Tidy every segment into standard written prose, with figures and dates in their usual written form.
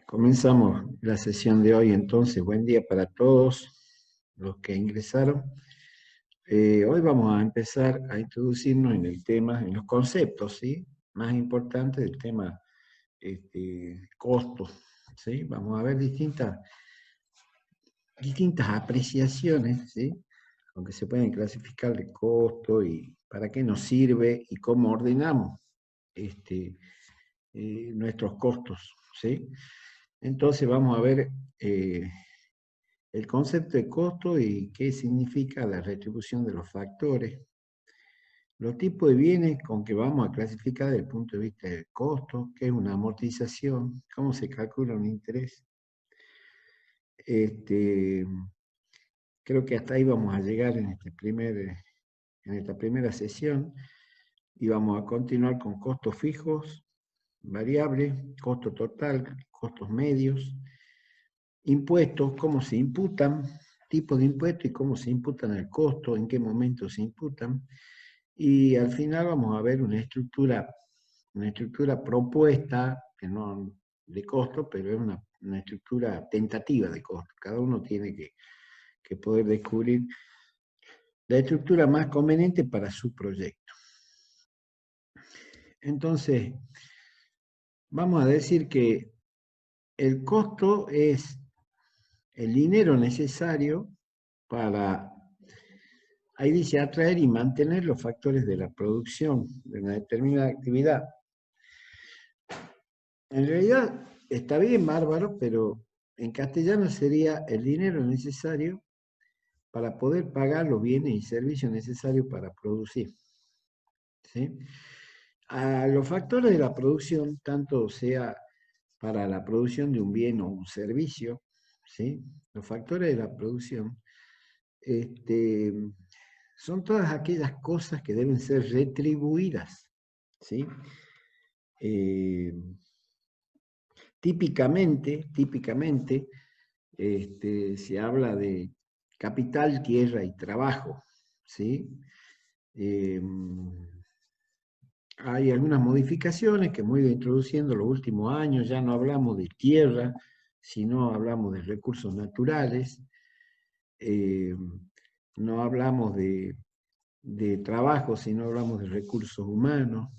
Comenzamos la sesión de hoy entonces. Buen día para todos los que ingresaron. Hoy vamos a empezar a introducirnos en el tema, en los conceptos, ¿sí? Más importantes del tema costos, ¿sí? Vamos a ver distintas apreciaciones, ¿sí? Aunque se pueden clasificar de costo y para qué nos sirve y cómo ordenamos nuestros costos, ¿sí? Entonces vamos a ver el concepto de costo y qué significa la retribución de los factores, los tipos de bienes con que vamos a clasificar desde el punto de vista del costo, qué es una amortización, cómo se calcula un interés. Creo que hasta ahí vamos a llegar en esta primera sesión y vamos a continuar con costos fijos, variables, costo total, costos medios, impuestos, cómo se imputan, tipos de impuestos y cómo se imputan el costo, en qué momento se imputan. Y al final vamos a ver una estructura propuesta, que no de costo, pero es una estructura tentativa de costo. Cada uno tiene que poder descubrir la estructura más conveniente para su proyecto. Entonces, vamos a decir que el costo es el dinero necesario para, ahí dice, atraer y mantener los factores de la producción de una determinada actividad. En realidad está bien, bárbaro, pero en castellano sería el dinero necesario para poder pagar los bienes y servicios necesarios para producir, ¿sí? A los factores de la producción, tanto sea para la producción de un bien o un servicio, ¿sí? Los factores de la producción son todas aquellas cosas que deben ser retribuidas, ¿sí? Típicamente, se habla de capital, tierra y trabajo, ¿sí? Hay algunas modificaciones que hemos ido introduciendo en los últimos años, ya no hablamos de tierra, sino hablamos de recursos naturales, no hablamos de trabajo, sino hablamos de recursos humanos,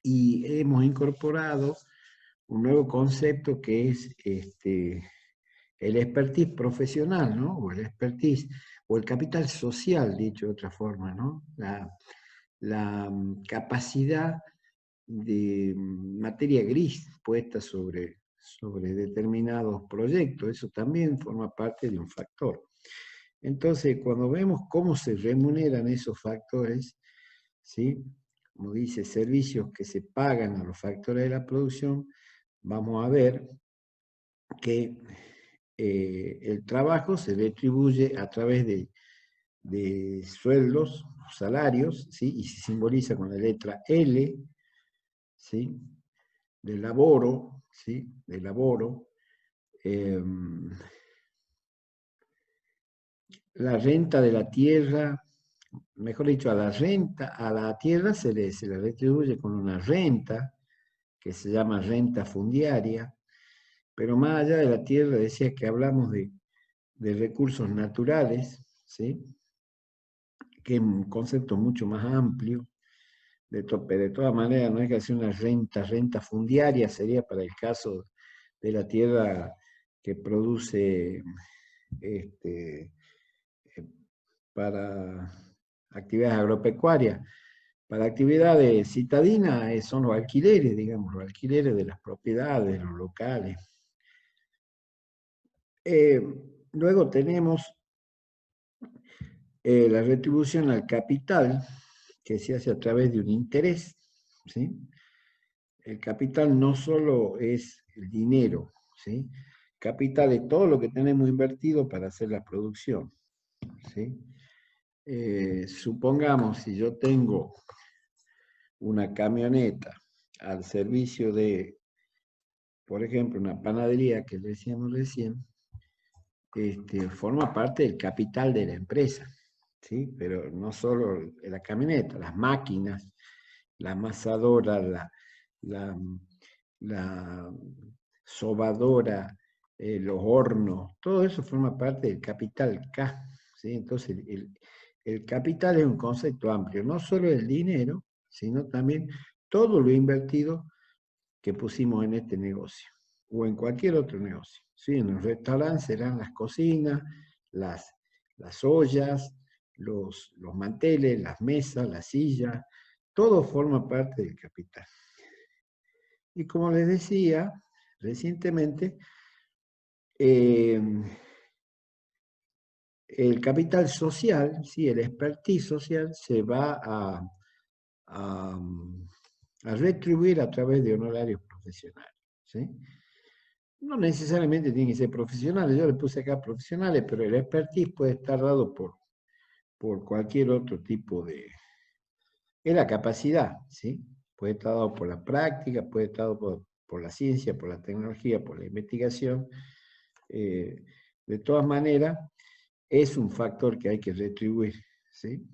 y hemos incorporado un nuevo concepto que es el expertise profesional, ¿no? O el expertise, o el capital social, dicho de otra forma, ¿no? La capacidad de materia gris puesta sobre determinados proyectos, eso también forma parte de un factor. Entonces, cuando vemos cómo se remuneran esos factores, ¿sí? Como dice, servicios que se pagan a los factores de la producción, vamos a ver que el trabajo se distribuye a través de sueldos, salarios, ¿sí? Y se simboliza con la letra L, ¿sí? De laboro, ¿sí? De laboro. La renta de la tierra, mejor dicho, a la tierra se le retribuye con una renta que se llama renta fundiaria, pero más allá de la tierra decía que hablamos de recursos naturales, ¿sí? Que es un concepto mucho más amplio, pero de todas maneras no hay que hacer una renta fundiaria, sería para el caso de la tierra que produce para actividades agropecuarias. Para actividades citadinas son los alquileres, digamos, los alquileres de las propiedades, los locales. Luego tenemos la retribución al capital, que se hace a través de un interés, ¿sí? El capital no solo es el dinero, ¿sí? Capital es todo lo que tenemos invertido para hacer la producción, ¿sí? Supongamos, si yo tengo una camioneta al servicio de, por ejemplo, una panadería que decíamos recién, forma parte del capital de la empresa, ¿sí? Pero no solo la camioneta, las máquinas, la amasadora, la sobadora, los hornos, todo eso forma parte del capital K, ¿sí? Entonces, el capital es un concepto amplio, no solo el dinero, sino también todo lo invertido que pusimos en este negocio o en cualquier otro negocio. ¿Sí? En el restaurante serán las cocinas, las, las ollas, los manteles, las mesas, las sillas, todo forma parte del capital. Y como les decía, recientemente, eh, el capital social, ¿sí? El expertise social se va a, a retribuir a través de honorarios profesionales. ¿Sí? No necesariamente tienen que ser profesionales, yo le puse acá profesionales, pero el expertise puede estar dado por cualquier otro tipo de... Es la capacidad, ¿sí? Puede estar dado por la práctica, puede estar dado por la ciencia, por la tecnología, por la investigación. De todas maneras, es un factor que hay que retribuir, ¿sí?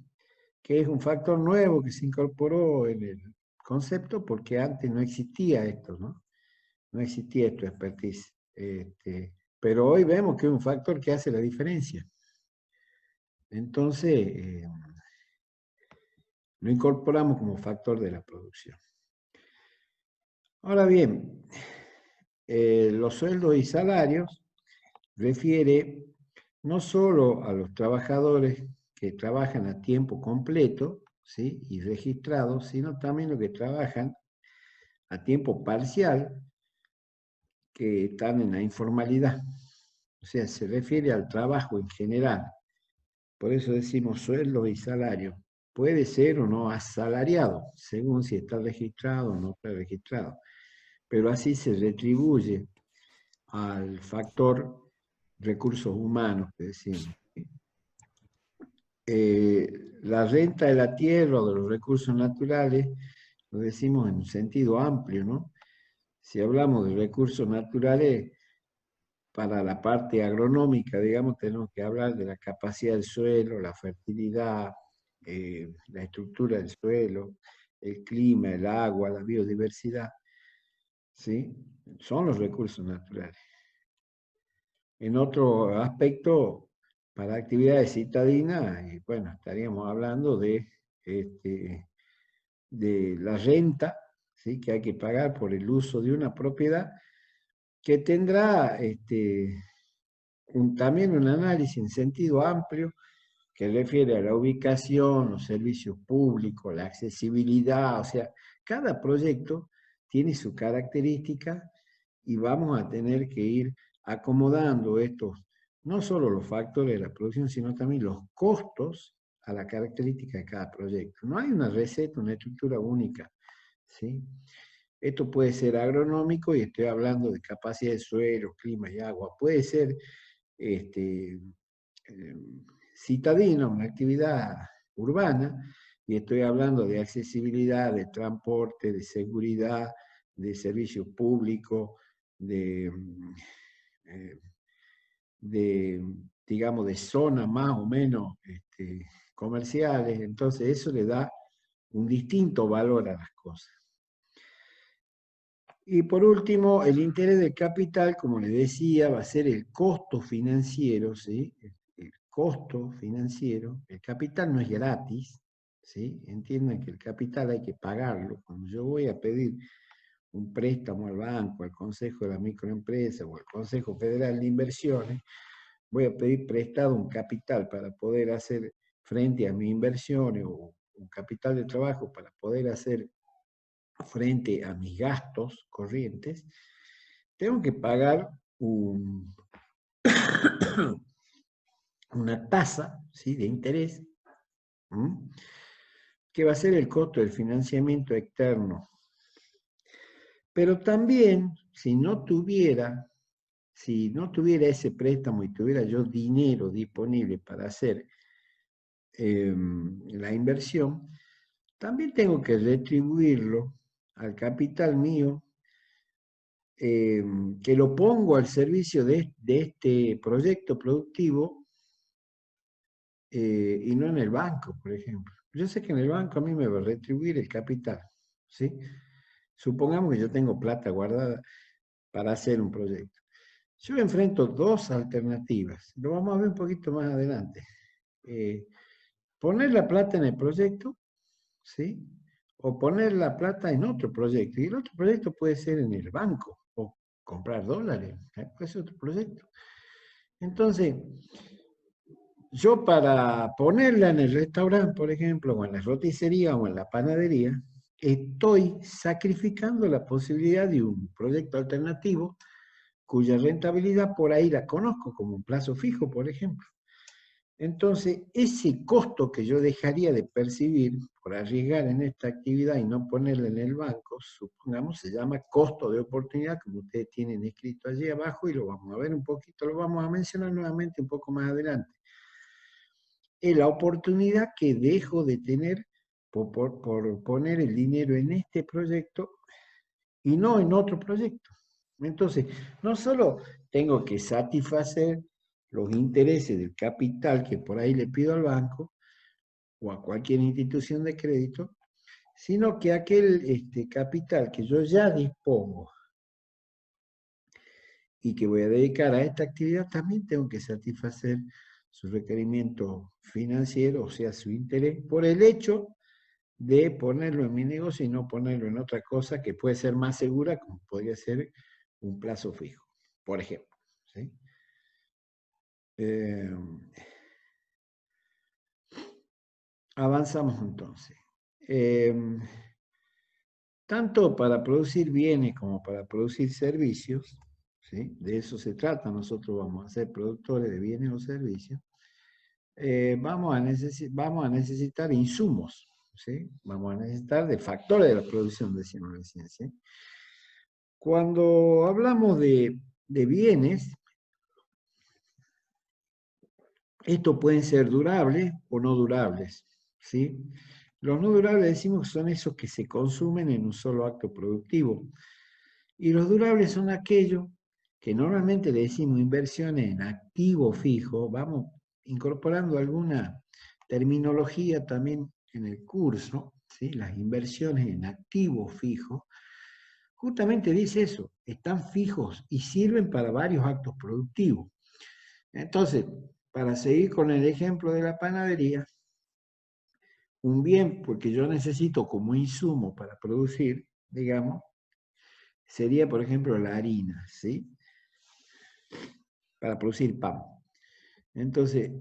Que es un factor nuevo que se incorporó en el concepto porque antes no existía esto, ¿no? No existía esto, expertise. Pero hoy vemos que es un factor que hace la diferencia. Entonces, lo incorporamos como factor de la producción. Ahora bien, los sueldos y salarios refiere no solo a los trabajadores que trabajan a tiempo completo, ¿sí? Y registrados, sino también los que trabajan a tiempo parcial, que están en la informalidad. O sea, se refiere al trabajo en general. Por eso decimos sueldo y salario. Puede ser o no asalariado, según si está registrado o no está registrado. Pero así se retribuye al factor recursos humanos que decimos. La renta de la tierra o de los recursos naturales lo decimos en un sentido amplio, ¿no? Si hablamos de recursos naturales, para la parte agronómica, digamos, tenemos que hablar de la capacidad del suelo, la fertilidad, la estructura del suelo, el clima, el agua, la biodiversidad, ¿sí? Son los recursos naturales. En otro aspecto, para actividades citadinas, bueno, estaríamos hablando de la renta, ¿sí? Que hay que pagar por el uso de una propiedad que tendrá también un análisis en sentido amplio que refiere a la ubicación, los servicios públicos, la accesibilidad, o sea, cada proyecto tiene su característica y vamos a tener que ir acomodando estos, no solo los factores de la producción, sino también los costos a la característica de cada proyecto. No hay una receta, una estructura única, ¿sí? Esto puede ser agronómico y estoy hablando de capacidad de suelo, clima y agua. Puede ser eh, citadina, una actividad urbana, y estoy hablando de accesibilidad, de transporte, de seguridad, de servicios públicos, eh, de, digamos, de zonas más o menos comerciales. Entonces eso le da un distinto valor a las cosas. Y por último, el interés del capital, como les decía, va a ser el costo financiero, ¿sí? El costo financiero. El capital no es gratis, ¿sí? Entiendan que el capital hay que pagarlo. Cuando yo voy a pedir un préstamo al banco, al Consejo de la Microempresa o al Consejo Federal de Inversiones, voy a pedir prestado un capital para poder hacer frente a mis inversiones o un capital de trabajo para poder hacer frente a mis gastos corrientes, tengo que pagar una tasa, ¿sí? De interés, que va a ser el costo del financiamiento externo. Pero también, si no tuviera ese préstamo y tuviera yo dinero disponible para hacer la inversión, también tengo que retribuirlo al capital mío, que lo pongo al servicio de este proyecto productivo y no en el banco, por ejemplo. Yo sé que en el banco a mí me va a retribuir el capital, ¿sí? Supongamos que yo tengo plata guardada para hacer un proyecto. Yo enfrento dos alternativas, lo vamos a ver un poquito más adelante. Poner la plata en el proyecto, ¿sí? O poner la plata en otro proyecto. Y el otro proyecto puede ser en el banco, o comprar dólares, puede ser otro proyecto. Entonces, yo para ponerla en el restaurante, por ejemplo, o en la roticería o en la panadería, estoy sacrificando la posibilidad de un proyecto alternativo cuya rentabilidad por ahí la conozco, como un plazo fijo, por ejemplo. Entonces, ese costo que yo dejaría de percibir por arriesgar en esta actividad y no ponerla en el banco, supongamos, se llama costo de oportunidad, como ustedes tienen escrito allí abajo, y lo vamos a ver un poquito, lo vamos a mencionar nuevamente un poco más adelante. Es la oportunidad que dejo de tener por poner el dinero en este proyecto y no en otro proyecto. Entonces, no solo tengo que satisfacer los intereses del capital que por ahí le pido al banco o a cualquier institución de crédito, sino que aquel capital que yo ya dispongo y que voy a dedicar a esta actividad, también tengo que satisfacer su requerimiento financiero, o sea, su interés, por el hecho de ponerlo en mi negocio y no ponerlo en otra cosa que puede ser más segura, como podría ser un plazo fijo, por ejemplo. ¿Sí? Avanzamos entonces. Tanto para producir bienes como para producir servicios, ¿sí? De eso se trata, nosotros vamos a ser productores de bienes o servicios, vamos a necesitar insumos, ¿sí? Vamos a necesitar de factores de la producción, decimos recién, ¿sí? Cuando hablamos de bienes, estos pueden ser durables o no durables, ¿sí? Los no durables decimos que son esos que se consumen en un solo acto productivo. Y los durables son aquellos que normalmente le decimos inversiones en activo fijo. Vamos incorporando alguna terminología también en el curso, ¿sí? Las inversiones en activo fijo. Justamente dice eso, están fijos y sirven para varios actos productivos. Entonces, para seguir con el ejemplo de la panadería, un bien, porque yo necesito como insumo para producir, digamos, sería, por ejemplo, la harina, ¿sí? Para producir pan. Entonces,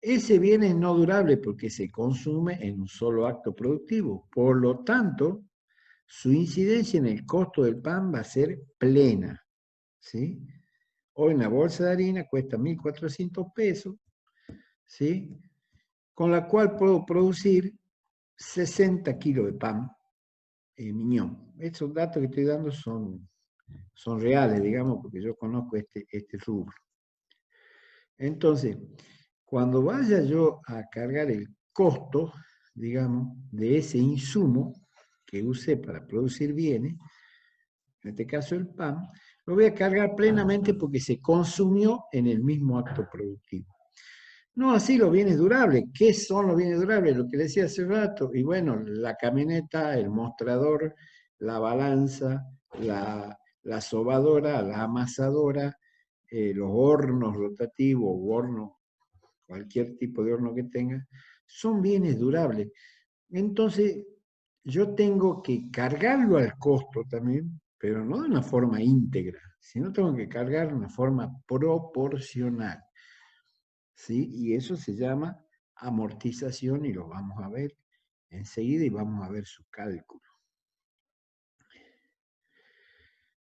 ese bien es no durable porque se consume en un solo acto productivo. Por lo tanto, su incidencia en el costo del pan va a ser plena, ¿sí? Hoy una bolsa de harina cuesta 1.400 pesos, ¿sí? Con la cual puedo producir 60 kilos de pan miñón. Estos datos que estoy dando son reales, digamos, porque yo conozco este rubro. Entonces, cuando vaya yo a cargar el costo, digamos, de ese insumo que usé para producir bienes, en este caso el pan, lo voy a cargar plenamente porque se consumió en el mismo acto productivo. No así los bienes durables. ¿Qué son los bienes durables? Lo que le decía hace rato. Y bueno, la camioneta, el mostrador, la balanza, la sobadora, la amasadora, los hornos rotativos, hornos, cualquier tipo de horno que tenga, son bienes durables. Entonces, yo tengo que cargarlo al costo también, pero no de una forma íntegra, sino tengo que cargar de una forma proporcional. ¿Sí? Y eso se llama amortización y lo vamos a ver enseguida y vamos a ver su cálculo.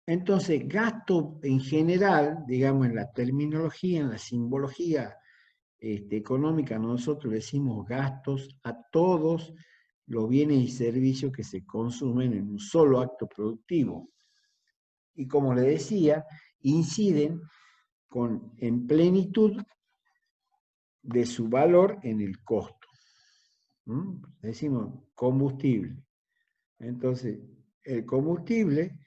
Entonces, gasto en general, digamos en la terminología, en la simbología económica, nosotros decimos gastos a todos los bienes y servicios que se consumen en un solo acto productivo. Y como le decía, inciden en plenitud de su valor en el costo. Decimos combustible. Entonces, el combustible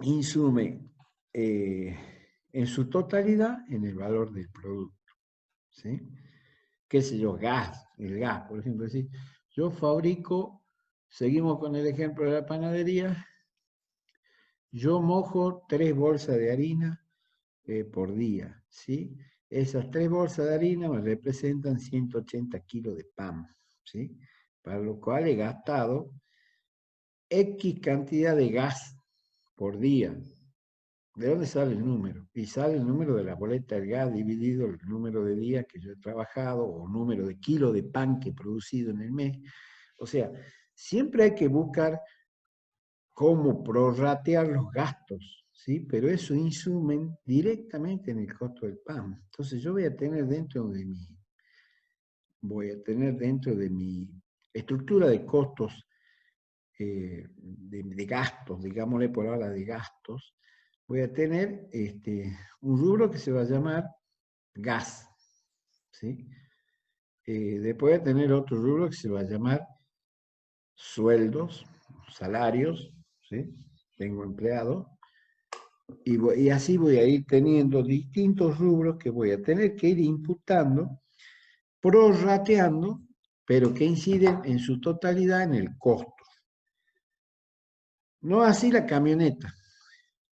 insume en su totalidad en el valor del producto. ¿Sí? Qué sé yo, gas, el gas, por ejemplo. ¿Sí? Yo fabrico, seguimos con el ejemplo de la panadería, yo mojo 3 bolsas de harina por día, ¿sí? Esas 3 bolsas de harina me representan 180 kilos de pan, ¿sí? Para lo cual he gastado X cantidad de gas por día. ¿De dónde sale el número? Y sale el número de la boleta del gas dividido el número de días que yo he trabajado o número de kilos de pan que he producido en el mes. O sea, siempre hay que buscar cómo prorratear los gastos, ¿sí? Pero eso insumen directamente en el costo del pan. Entonces yo voy a tener dentro de mi estructura de costos, de gastos, digámosle por ahora de gastos, voy a tener un rubro que se va a llamar gas, ¿sí? Después voy a tener otro rubro que se va a llamar sueldos, salarios, ¿sí? Tengo empleados, y así voy a ir teniendo distintos rubros que voy a tener que ir imputando, prorrateando, pero que inciden en su totalidad en el costo. No así la camioneta,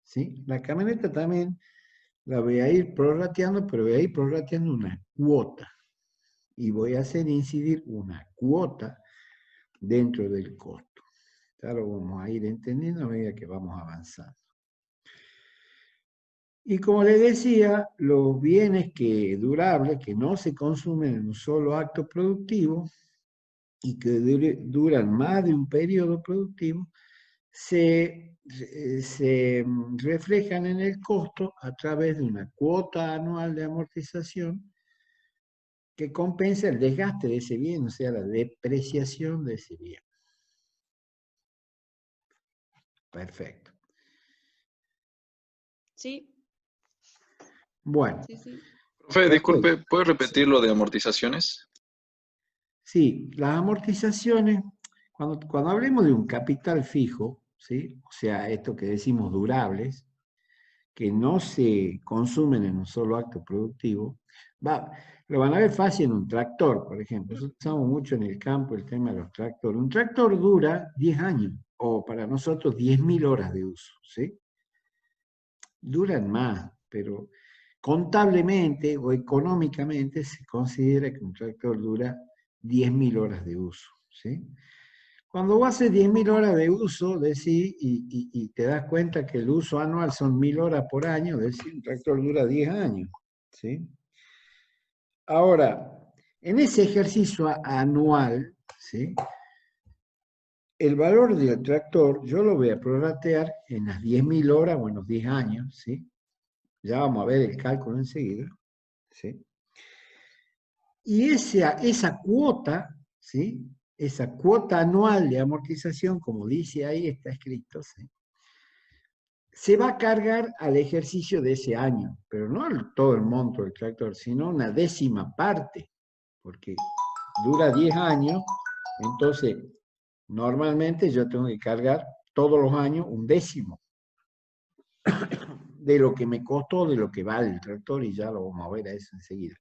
¿sí? La camioneta también la voy a ir prorrateando, pero voy a ir prorrateando una cuota. Y voy a hacer incidir una cuota dentro del costo. Ya lo vamos a ir entendiendo a medida que vamos avanzando. Y como les decía, los bienes durables que no se consumen en un solo acto productivo y que duran más de un periodo productivo, se reflejan en el costo a través de una cuota anual de amortización que compensa el desgaste de ese bien, o sea, la depreciación de ese bien. Perfecto. Sí. Bueno. Sí. Profe, disculpe, ¿puede repetir lo de amortizaciones? Sí, las amortizaciones, cuando hablemos de un capital fijo, ¿sí? O sea, esto que decimos durables, que no se consumen en un solo acto productivo, lo van a ver fácil en un tractor, por ejemplo. Nosotros usamos mucho en el campo el tema de los tractores. Un tractor dura 10 años, o para nosotros 10.000 horas de uso, ¿sí? Duran más, pero contablemente o económicamente se considera que un tractor dura 10.000 horas de uso, ¿sí? Cuando vos haces 10.000 horas de uso, decís, y te das cuenta que el uso anual son 1.000 horas por año, decís, un tractor dura 10 años, ¿sí? Ahora, en ese ejercicio anual, ¿sí? El valor del tractor yo lo voy a prorratear en las 10.000 horas o en los 10 años, ¿sí? Ya vamos a ver el cálculo enseguida, ¿sí? Y esa cuota, ¿sí? Esa cuota anual de amortización, como dice ahí, está escrito, ¿sí? Se va a cargar al ejercicio de ese año, pero no todo el monto del tractor, sino una décima parte, porque dura 10 años, entonces normalmente yo tengo que cargar todos los años un décimo de lo que me costó, de lo que vale el tractor, y ya lo vamos a ver a eso enseguida.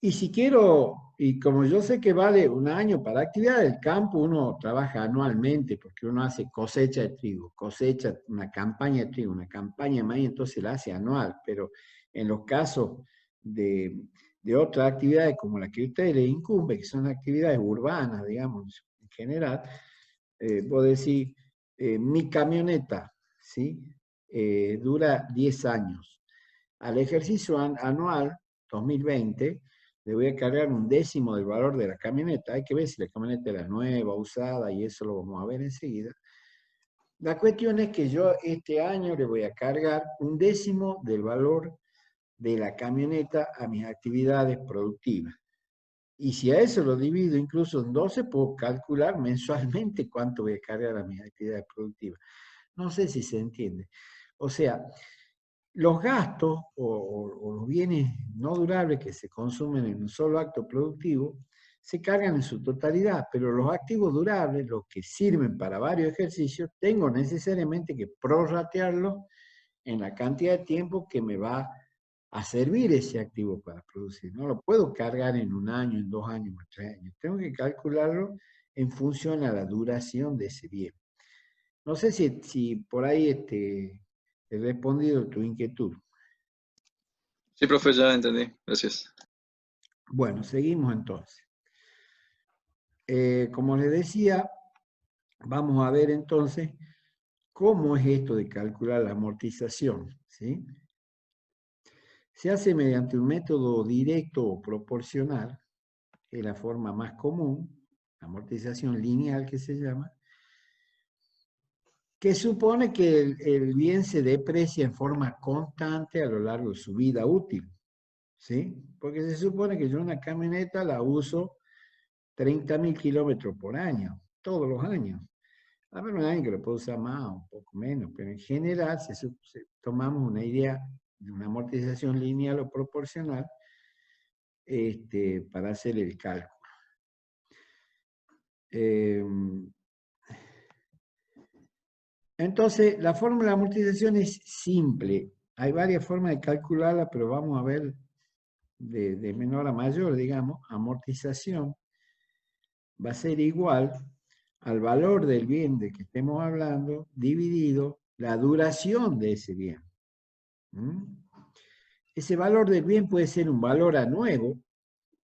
Y si quiero, y como yo sé que vale un año para actividad del campo, uno trabaja anualmente porque uno hace cosecha de trigo, cosecha una campaña de trigo, una campaña de maíz, entonces la hace anual, pero en los casos de otras actividades como la que a ustedes les incumbe, que son actividades urbanas, digamos, en general, puedo decir, mi camioneta, ¿sí? Dura 10 años. Al ejercicio anual, 2020, le voy a cargar un décimo del valor de la camioneta. Hay que ver si la camioneta era nueva, usada, y eso lo vamos a ver enseguida. La cuestión es que yo este año le voy a cargar un décimo del valor de la camioneta a mis actividades productivas. Y si a eso lo divido incluso en 12, puedo calcular mensualmente cuánto voy a cargar a mis actividades productivas. No sé si se entiende. O sea, los gastos o los bienes no durables que se consumen en un solo acto productivo se cargan en su totalidad, pero los activos durables, los que sirven para varios ejercicios, tengo necesariamente que prorratearlos en la cantidad de tiempo que me va a servir ese activo para producir. No lo puedo cargar en un año, en 2 años, en 3 años. Tengo que calcularlo en función a la duración de ese bien. No sé si por ahí he respondido tu inquietud. Sí, profe, ya entendí. Gracias. Bueno, seguimos entonces. Como les decía, vamos a ver entonces cómo es esto de calcular la amortización, ¿sí? Se hace mediante un método directo o proporcional, que es la forma más común, amortización lineal que se llama, que supone que el bien se deprecia en forma constante a lo largo de su vida útil, ¿sí? Porque se supone que yo una camioneta la uso 30.000 kilómetros por año, todos los años. A ver, un año que lo puedo usar más o un poco menos, pero en general, tomamos una idea de una amortización lineal o proporcional para hacer el cálculo. Entonces, la fórmula de amortización es simple. Hay varias formas de calcularla, pero vamos a ver de menor a mayor, digamos. Amortización va a ser igual al valor del bien de que estemos hablando, dividido la duración de ese bien. Ese valor del bien puede ser un valor a nuevo.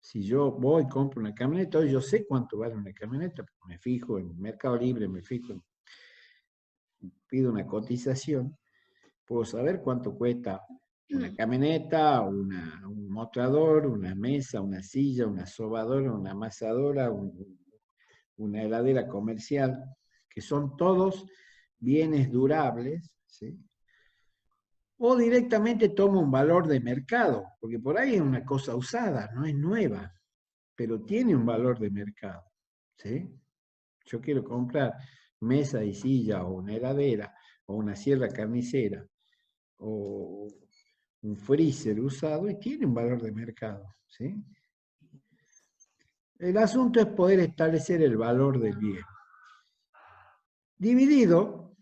Si yo voy y compro una camioneta, hoy yo sé cuánto vale una camioneta, me fijo en Mercado Libre, pido una cotización, puedo saber cuánto cuesta una camioneta, un mostrador, una mesa, una silla, una sobadora, una amasadora, una heladera comercial, que son todos bienes durables, ¿sí? O directamente tomo un valor de mercado, porque por ahí es una cosa usada, no es nueva, pero tiene un valor de mercado, ¿sí? Yo quiero comprar mesa y silla o una heladera o una sierra carnicera o un freezer usado y tiene un valor de mercado, ¿sí? El asunto es poder establecer el valor del bien. Dividido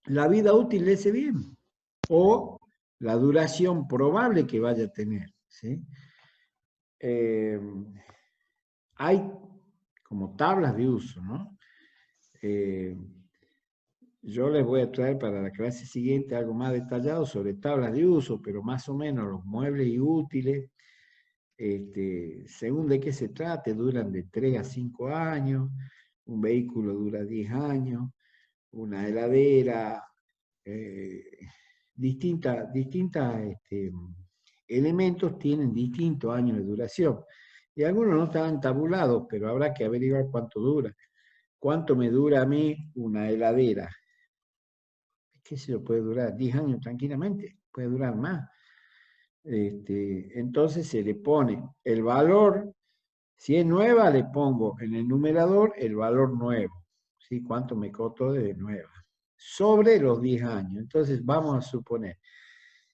la vida útil de ese bien o la duración probable que vaya a tener, ¿sí? Hay como tablas de uso, ¿no? Yo les voy a traer para la clase siguiente algo más detallado sobre tablas de uso, pero más o menos los muebles y útiles, según de qué se trate, duran de 3 a 5 años, un vehículo dura 10 años, una heladera, distintas elementos tienen distintos años de duración. Y algunos no están tabulados, pero habrá que averiguar cuánto dura. ¿Cuánto me dura a mí una heladera? ¿Qué se lo puede durar? 10 años tranquilamente, puede durar más. Entonces se le pone el valor, si es nueva le pongo en el numerador el valor nuevo, ¿sí? ¿Cuánto me costó de nueva? Sobre los 10 años. Entonces vamos a suponer,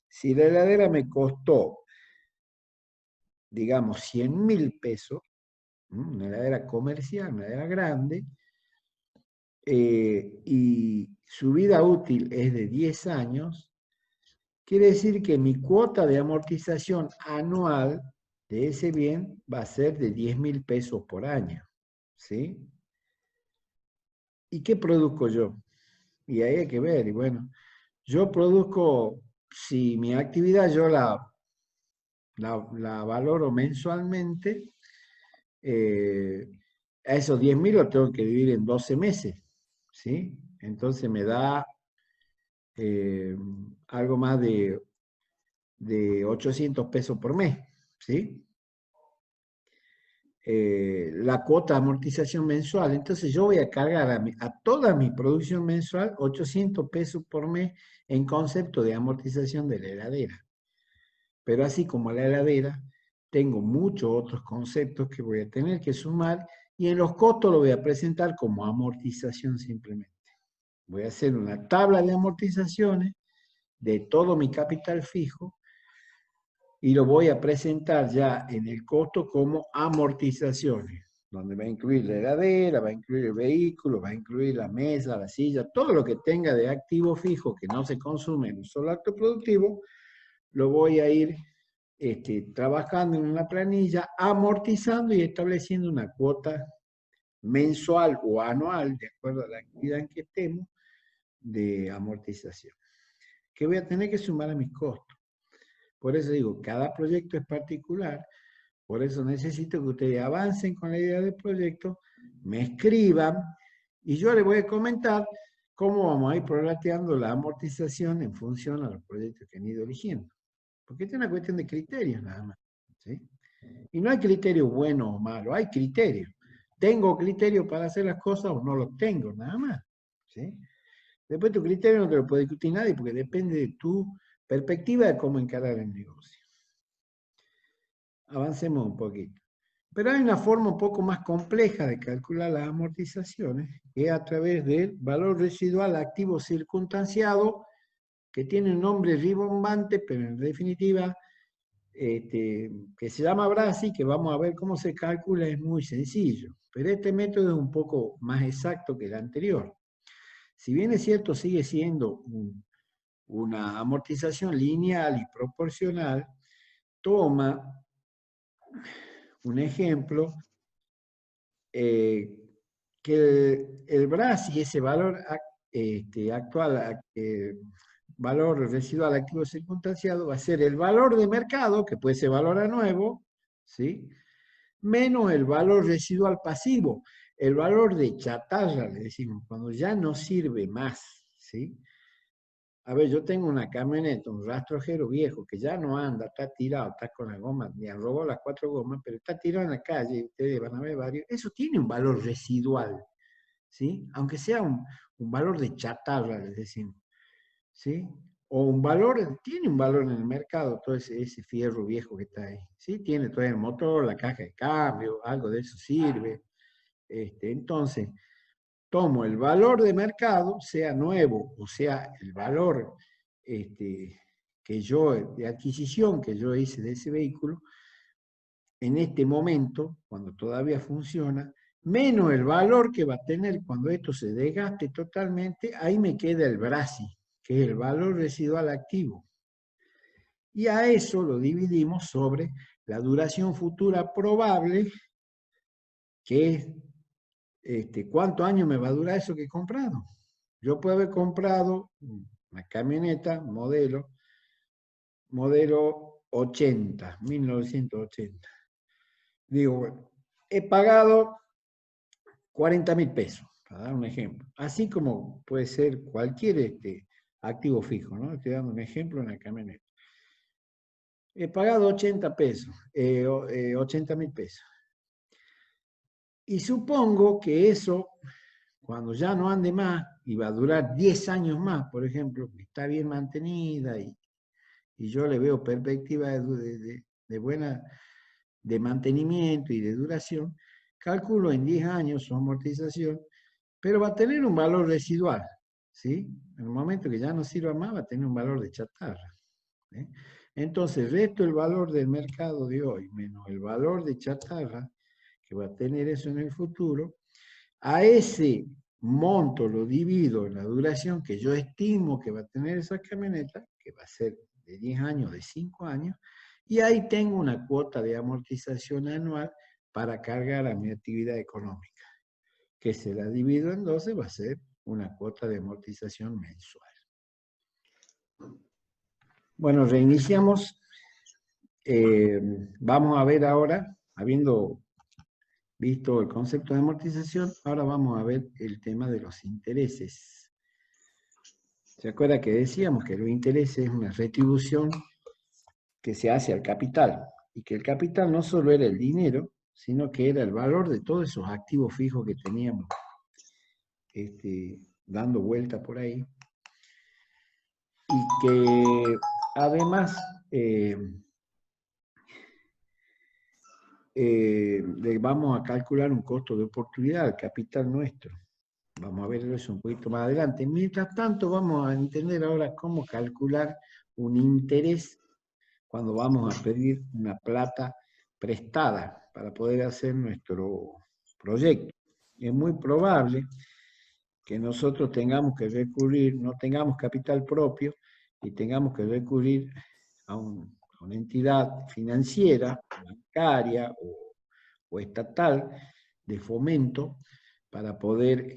si la heladera me costó, digamos, 100.000 pesos, una heladera comercial, una heladera grande, y su vida útil es de 10 años, quiere decir que mi cuota de amortización anual de ese bien va a ser de 10.000 pesos por año, ¿sí? ¿Y qué produzco yo? Y ahí hay que ver, y bueno, yo produzco, si mi actividad yo la valoro mensualmente, a esos 10.000 los tengo que dividir en 12 meses, ¿sí? Entonces me da algo más de 800 pesos por mes, ¿sí? La cuota de amortización mensual. Entonces yo voy a cargar a toda mi producción mensual 800 pesos por mes en concepto de amortización de la heladera. Pero así como la heladera, tengo muchos otros conceptos que voy a tener que sumar y en los costos lo voy a presentar como amortización simplemente. Voy a hacer una tabla de amortizaciones de todo mi capital fijo y lo voy a presentar ya en el costo como amortizaciones, donde va a incluir la heladera, va a incluir el vehículo, va a incluir la mesa, la silla, todo lo que tenga de activo fijo que no se consume en un solo acto productivo, lo voy a ir trabajando en una planilla, amortizando y estableciendo una cuota mensual o anual, de acuerdo a la actividad en que estemos, de amortización, que voy a tener que sumar a mis costos. Por eso digo, cada proyecto es particular, por eso necesito que ustedes avancen con la idea del proyecto, me escriban, y yo les voy a comentar cómo vamos a ir prorrateando la amortización en función a los proyectos que han ido eligiendo. Porque esta es una cuestión de criterios nada más, ¿sí? Y no hay criterio bueno o malo, hay criterios. ¿Tengo criterio para hacer las cosas o no los tengo? Nada más, ¿sí? Después tu criterio no te lo puede discutir nadie porque depende de tu perspectiva de cómo encarar el negocio. Avancemos un poquito. Pero hay una forma un poco más compleja de calcular las amortizaciones, que es a través del valor residual activo circunstanciado, que tiene un nombre rimbombante, pero en definitiva, que se llama BRASI, que vamos a ver cómo se calcula, es muy sencillo. Pero este método es un poco más exacto que el anterior. Si bien es cierto, sigue siendo una amortización lineal y proporcional, toma un ejemplo, que el BRASI, ese valor actual, valor residual activo circunstanciado, va a ser el valor de mercado, que puede ser valor a nuevo, ¿sí? Menos el valor residual pasivo, el valor de chatarra, le decimos, cuando ya no sirve más, ¿sí? A ver, yo tengo una camioneta, un rastrojero viejo que ya no anda, está tirado, está con la goma, me robó las 4 gomas, pero está tirado en la calle, ustedes van a ver varios. Eso tiene un valor residual, ¿sí? Aunque sea un valor de chatarra, les decimos, ¿sí? O un valor, tiene un valor en el mercado, todo ese fierro viejo que está ahí, ¿sí? Tiene todo el motor, la caja de cambio, algo de eso sirve. Entonces, tomo el valor de mercado, sea nuevo o sea el valor de adquisición que yo hice de ese vehículo, en este momento, cuando todavía funciona, menos el valor que va a tener cuando esto se desgaste totalmente, ahí me queda el BRASI, que es el valor residual activo. Y a eso lo dividimos sobre la duración futura probable, que es ¿cuántos años me va a durar eso que he comprado? Yo puedo haber comprado una camioneta modelo 80, 1980. Digo, bueno, he pagado 40.000 pesos, para dar un ejemplo. Así como puede ser cualquier activo fijo, ¿no? Estoy dando un ejemplo en la camioneta. He pagado 80 pesos, 80.000 pesos. Y supongo que eso, cuando ya no ande más, y va a durar 10 años más, por ejemplo, está bien mantenida y yo le veo perspectiva de mantenimiento y de duración, calculo en 10 años su amortización, pero va a tener un valor residual, ¿sí? En el momento que ya no sirva más, va a tener un valor de chatarra, ¿sí? Entonces, resto el valor del mercado de hoy, menos el valor de chatarra, que va a tener eso en el futuro, a ese monto lo divido en la duración que yo estimo que va a tener esa camioneta, que va a ser de 10 años, de 5 años, y ahí tengo una cuota de amortización anual para cargar a mi actividad económica, que se la divido en 12, va a ser una cuota de amortización mensual. Bueno, reiniciamos. Vamos a ver ahora, habiendo visto el concepto de amortización, ahora vamos a ver el tema de los intereses. ¿Se acuerda que decíamos que los intereses es una retribución que se hace al capital? Y que el capital no solo era el dinero, sino que era el valor de todos esos activos fijos que teníamos dando vuelta por ahí. Y que además le vamos a calcular un costo de oportunidad al capital nuestro. Vamos a ver eso un poquito más adelante. Mientras tanto, vamos a entender ahora cómo calcular un interés cuando vamos a pedir una plata prestada para poder hacer nuestro proyecto. Es muy probable que nosotros tengamos que recurrir, no tengamos capital propio y tengamos que recurrir a una entidad financiera, bancaria o estatal, de fomento para poder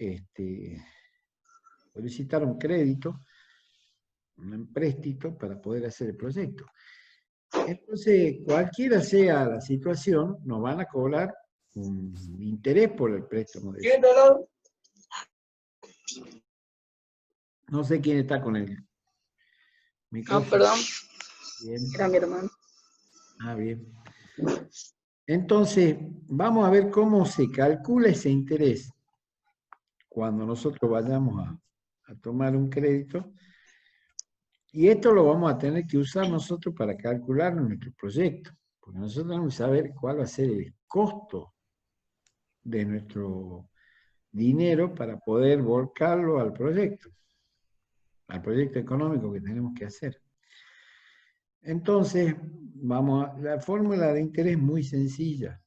solicitar un crédito, un empréstito para poder hacer el proyecto. Entonces, cualquiera sea la situación, nos van a cobrar un interés por el préstamo. No sé quién está con el micrófono. No, perdón. Bien. Era mi hermano. Ah, bien. Entonces, vamos a ver cómo se calcula ese interés cuando nosotros vayamos a tomar un crédito. Y esto lo vamos a tener que usar nosotros para calcular nuestro proyecto, porque nosotros tenemos que saber cuál va a ser el costo de nuestro dinero para poder volcarlo al proyecto económico que tenemos que hacer. Entonces, la fórmula de interés es muy sencilla.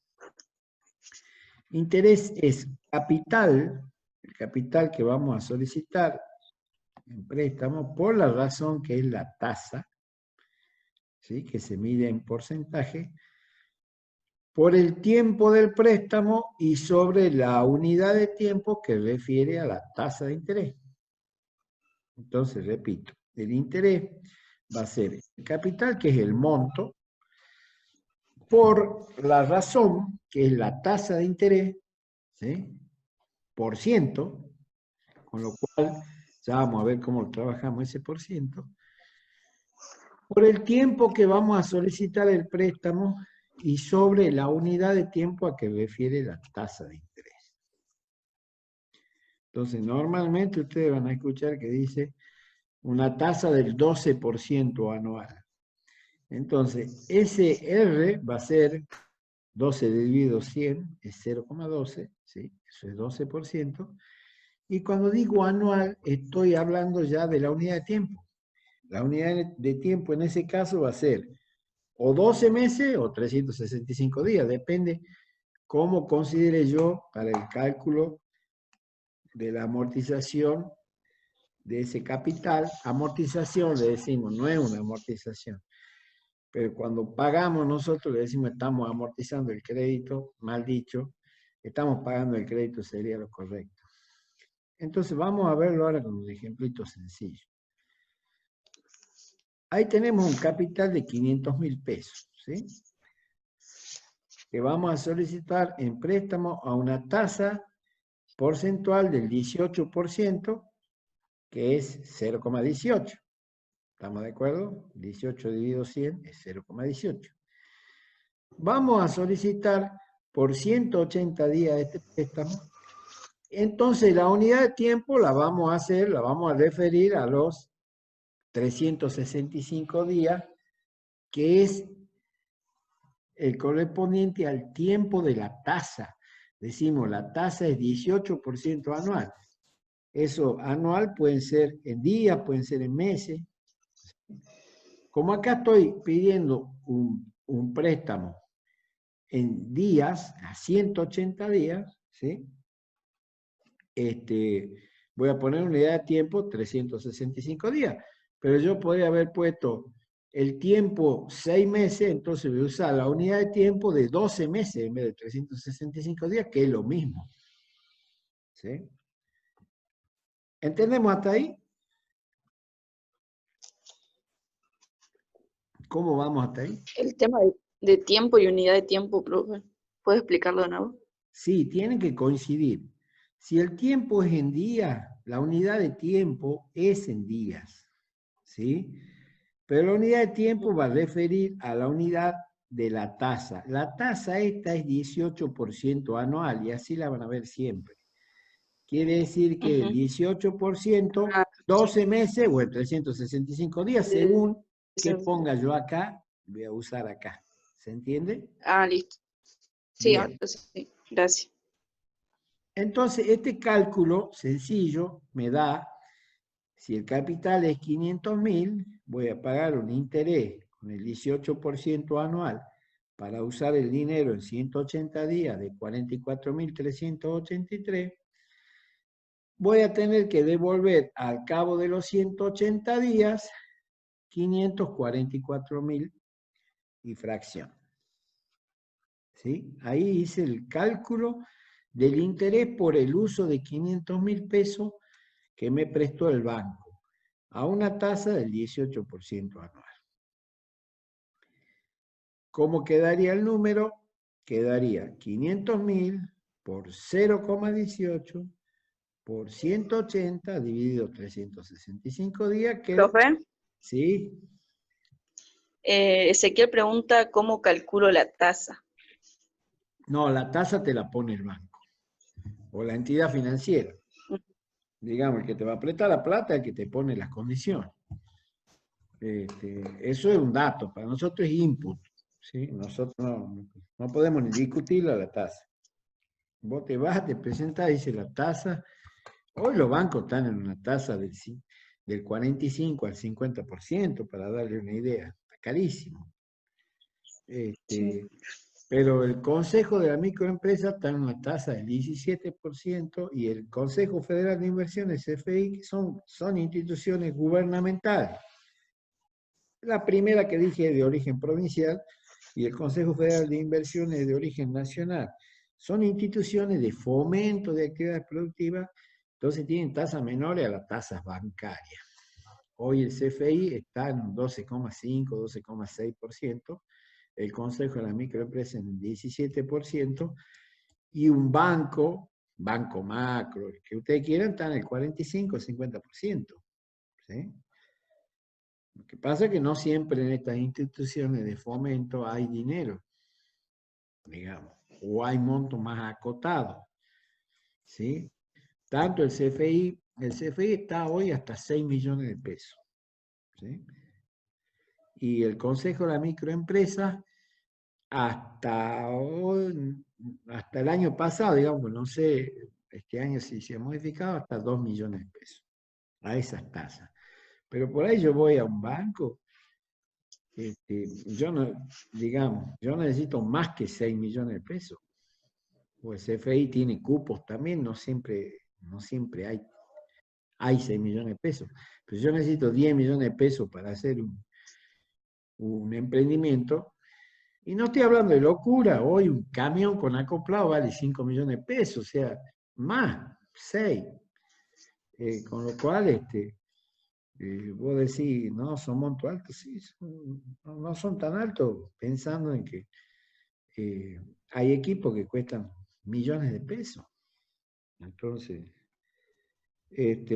Interés es capital, el capital que vamos a solicitar en préstamo por la razón que es la tasa, ¿sí?, que se mide en porcentaje, por el tiempo del préstamo y sobre la unidad de tiempo que refiere a la tasa de interés. Entonces, repito, el interés va a ser el capital, que es el monto, por la razón, que es la tasa de interés, ¿sí?, por ciento, con lo cual ya vamos a ver cómo trabajamos ese por ciento, por el tiempo que vamos a solicitar el préstamo y sobre la unidad de tiempo a que refiere la tasa de interés. Entonces, normalmente ustedes van a escuchar que dice una tasa del 12% anual. Entonces, ese R va a ser 12 dividido 100, es 0,12, ¿sí? Eso es 12%. Y cuando digo anual, estoy hablando ya de la unidad de tiempo. La unidad de tiempo en ese caso va a ser o 12 meses o 365 días, depende cómo considere yo para el cálculo de la amortización de ese capital. Amortización le decimos, no es una amortización, pero cuando pagamos nosotros le decimos estamos amortizando el crédito, mal dicho, estamos pagando el crédito sería lo correcto. Entonces vamos a verlo ahora con un ejemplito sencillo. Ahí tenemos un capital de 500.000 pesos, ¿sí?, que vamos a solicitar en préstamo a una tasa porcentual del 18%, que es 0,18. ¿Estamos de acuerdo? 18 dividido 100 es 0,18. Vamos a solicitar por 180 días este préstamo. Entonces, la unidad de tiempo la vamos a referir a los 365 días, que es el correspondiente al tiempo de la tasa. Decimos, la tasa es 18% anual. Eso anual pueden ser en días, pueden ser en meses. Como acá estoy pidiendo un préstamo en días, a 180 días, ¿sí?, voy a poner unidad de tiempo 365 días. Pero yo podría haber puesto el tiempo 6 meses, entonces voy a usar la unidad de tiempo de 12 meses en vez de 365 días, que es lo mismo. ¿Sí? ¿Entendemos hasta ahí? ¿Cómo vamos hasta ahí? El tema de tiempo y unidad de tiempo, profe. ¿Puede explicarlo de nuevo? Sí, tienen que coincidir. Si el tiempo es en días, la unidad de tiempo es en días. ¿Sí? Pero la unidad de tiempo va a referir a la unidad de la tasa. La tasa esta es 18% anual y así la van a ver siempre. Quiere decir que el 18%, 12 meses o en 365 días, según que ponga yo acá, voy a usar acá. ¿Se entiende? Ah, listo. Sí, Bien. ahora sí. Gracias. Entonces, este cálculo sencillo me da, si el capital es 500.000, voy a pagar un interés con el 18% anual para usar el dinero en 180 días de 44.383. Voy a tener que devolver al cabo de los 180 días 544.000 y fracción. ¿Sí? Ahí hice el cálculo del interés por el uso de 500.000 pesos que me prestó el banco, a una tasa del 18% anual. ¿Cómo quedaría el número? Quedaría 500.000 por 0,18 por 180 dividido 365 días, que Profe, ¿sí? Ezequiel pregunta cómo calculo la tasa. No, la tasa te la pone el banco o la entidad financiera. Digamos, el que te va a prestar la plata es el que te pone las condiciones. Eso es un dato, para nosotros es input, ¿sí? Nosotros no podemos ni discutir la tasa. Vos te vas, te presentás, dice la tasa. Hoy los bancos están en una tasa del 45 al 50%, para darle una idea. Está carísimo. Sí. Pero el Consejo de la Microempresa está en una tasa del 17% y el Consejo Federal de Inversiones, CFI, son instituciones gubernamentales. La primera que dije es de origen provincial y el Consejo Federal de Inversiones es de origen nacional. Son instituciones de fomento de actividades productivas, entonces tienen tasas menores a las tasas bancarias. Hoy el CFI está en 12,5, 12,6%, el Consejo de la Microempresa en 17%, y un banco macro, el que ustedes quieran, está en el 45, 50%. ¿Sí? Lo que pasa es que no siempre en estas instituciones de fomento hay dinero, digamos, o hay montos más acotados, ¿sí? Tanto el CFI está hoy hasta 6 millones de pesos, ¿sí? Y el Consejo de la Microempresa hasta el año pasado, digamos, no sé, este año sí se ha modificado, hasta 2 millones de pesos, a esas tasas. Pero por ahí yo voy a un banco, yo yo necesito más que 6 millones de pesos. Pues CFI tiene cupos también, no siempre hay 6 millones de pesos. Pero yo necesito 10 millones de pesos para hacer un emprendimiento. Y no estoy hablando de locura, hoy un camión con acoplado vale 5 millones de pesos, o sea, más, 6. Con lo cual, vos decís, no, son montos altos, sí, no son tan altos, pensando en que hay equipos que cuestan millones de pesos. Entonces,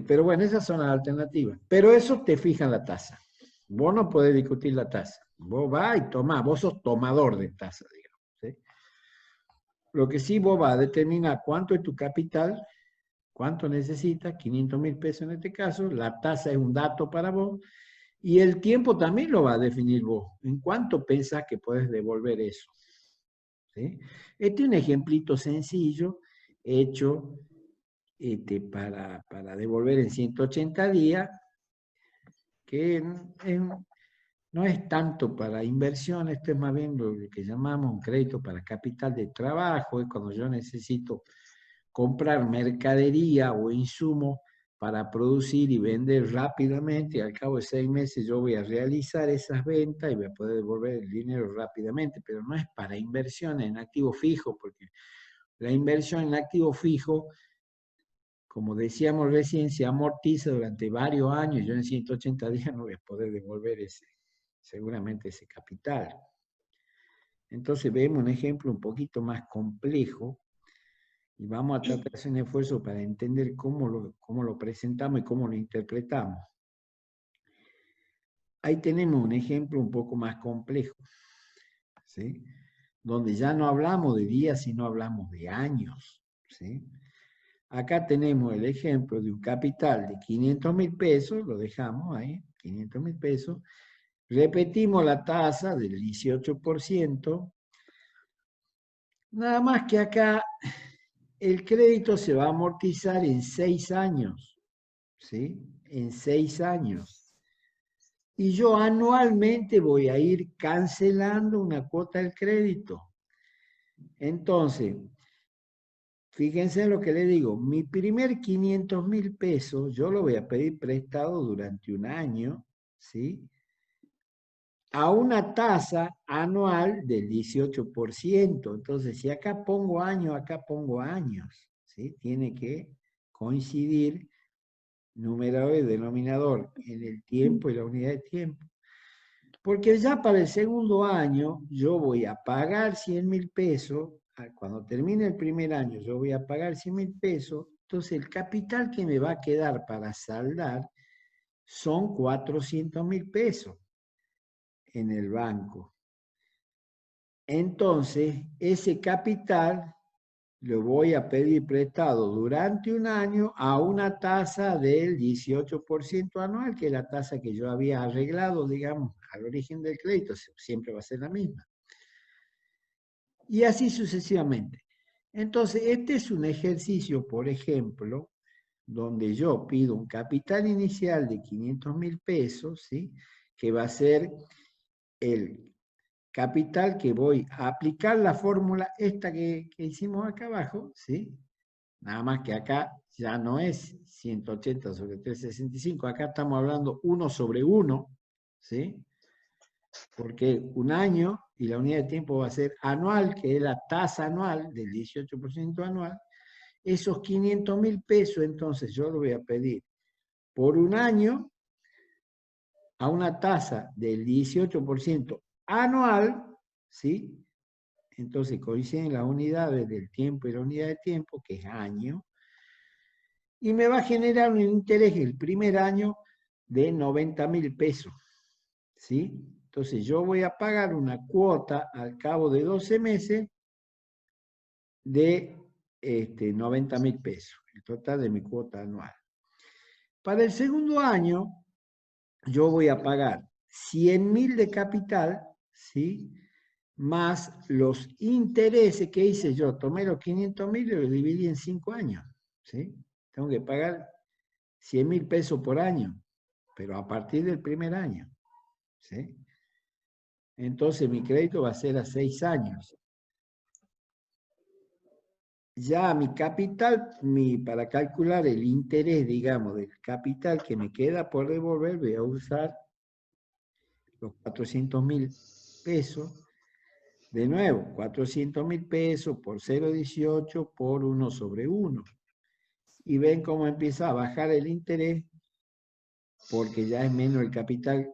pero bueno, esas son las alternativas. Pero eso te fija en la tasa. Vos no podés discutir la tasa. Vos vas y tomás, vos sos tomador de tasa, digamos. ¿Sí? Lo que sí vos vas a determinar cuánto es tu capital, cuánto necesitas, 500.000 pesos en este caso, la tasa es un dato para vos, y el tiempo también lo va a definir vos. ¿En cuánto pensás que podés devolver eso? ¿Sí? Este es un ejemplito sencillo, hecho para devolver en 180 días, que no es tanto para inversión, esto es más bien lo que llamamos un crédito para capital de trabajo, es cuando yo necesito comprar mercadería o insumos para producir y vender rápidamente, y al cabo de 6 meses yo voy a realizar esas ventas y voy a poder devolver el dinero rápidamente, pero no es para inversión en activo fijo, porque la inversión en activo fijo, como decíamos recién, se amortiza durante varios años, yo en 180 días no voy a poder devolver seguramente ese capital. Entonces vemos un ejemplo un poquito más complejo, y vamos a tratar de hacer un esfuerzo para entender cómo lo presentamos y cómo lo interpretamos. Ahí tenemos un ejemplo un poco más complejo, ¿sí? Donde ya no hablamos de días, sino hablamos de años, ¿sí? Acá tenemos el ejemplo de un capital de 500.000 pesos, lo dejamos ahí, 500.000 pesos. Repetimos la tasa del 18%, nada más que acá el crédito se va a amortizar en 6 años, ¿sí? En 6 años. Y yo anualmente voy a ir cancelando una cuota del crédito. Entonces, fíjense en lo que le digo, mi primer 500.000 pesos yo lo voy a pedir prestado durante un año, ¿sí? a una tasa anual del 18%. Entonces, si acá pongo año, acá pongo años, ¿sí? Tiene que coincidir numerador y denominador en el tiempo y la unidad de tiempo. Porque ya para el segundo año yo voy a pagar 100.000 pesos, cuando termine el primer año yo voy a pagar 100.000 pesos, entonces el capital que me va a quedar para saldar son 400.000 pesos en el banco. Entonces, ese capital lo voy a pedir prestado durante un año a una tasa del 18% anual, que es la tasa que yo había arreglado, digamos, al origen del crédito, siempre va a ser la misma. Y así sucesivamente. Entonces, este es un ejercicio, por ejemplo, donde yo pido un capital inicial de 500.000 pesos, ¿sí? Que va a ser el capital que voy a aplicar la fórmula esta que hicimos acá abajo, ¿sí? Nada más que acá ya no es 180 sobre 365, acá estamos hablando 1 sobre 1, ¿sí? Porque un año y la unidad de tiempo va a ser anual, que es la tasa anual del 18% anual. Esos 500.000 pesos, entonces yo lo voy a pedir por un año a una tasa del 18% anual, ¿sí? Entonces coinciden las unidades del tiempo y la unidad de tiempo, que es año, y me va a generar un interés el primer año de 90.000 pesos, ¿sí? Entonces yo voy a pagar una cuota al cabo de 12 meses de 90.000 pesos, el total de mi cuota anual. Para el segundo año, yo voy a pagar 100.000 de capital, ¿sí? Más los intereses que hice yo. Tomé los 500.000 y los dividí en 5 años, ¿sí? Tengo que pagar 100.000 pesos por año, pero a partir del primer año, ¿sí? Entonces mi crédito va a ser a 6 años. Ya mi capital, para calcular el interés, digamos, del capital que me queda por devolver, voy a usar los 400.000 pesos. De nuevo, 400.000 pesos por 0,18 por 1 sobre 1. Y ven cómo empieza a bajar el interés porque ya es menos el capital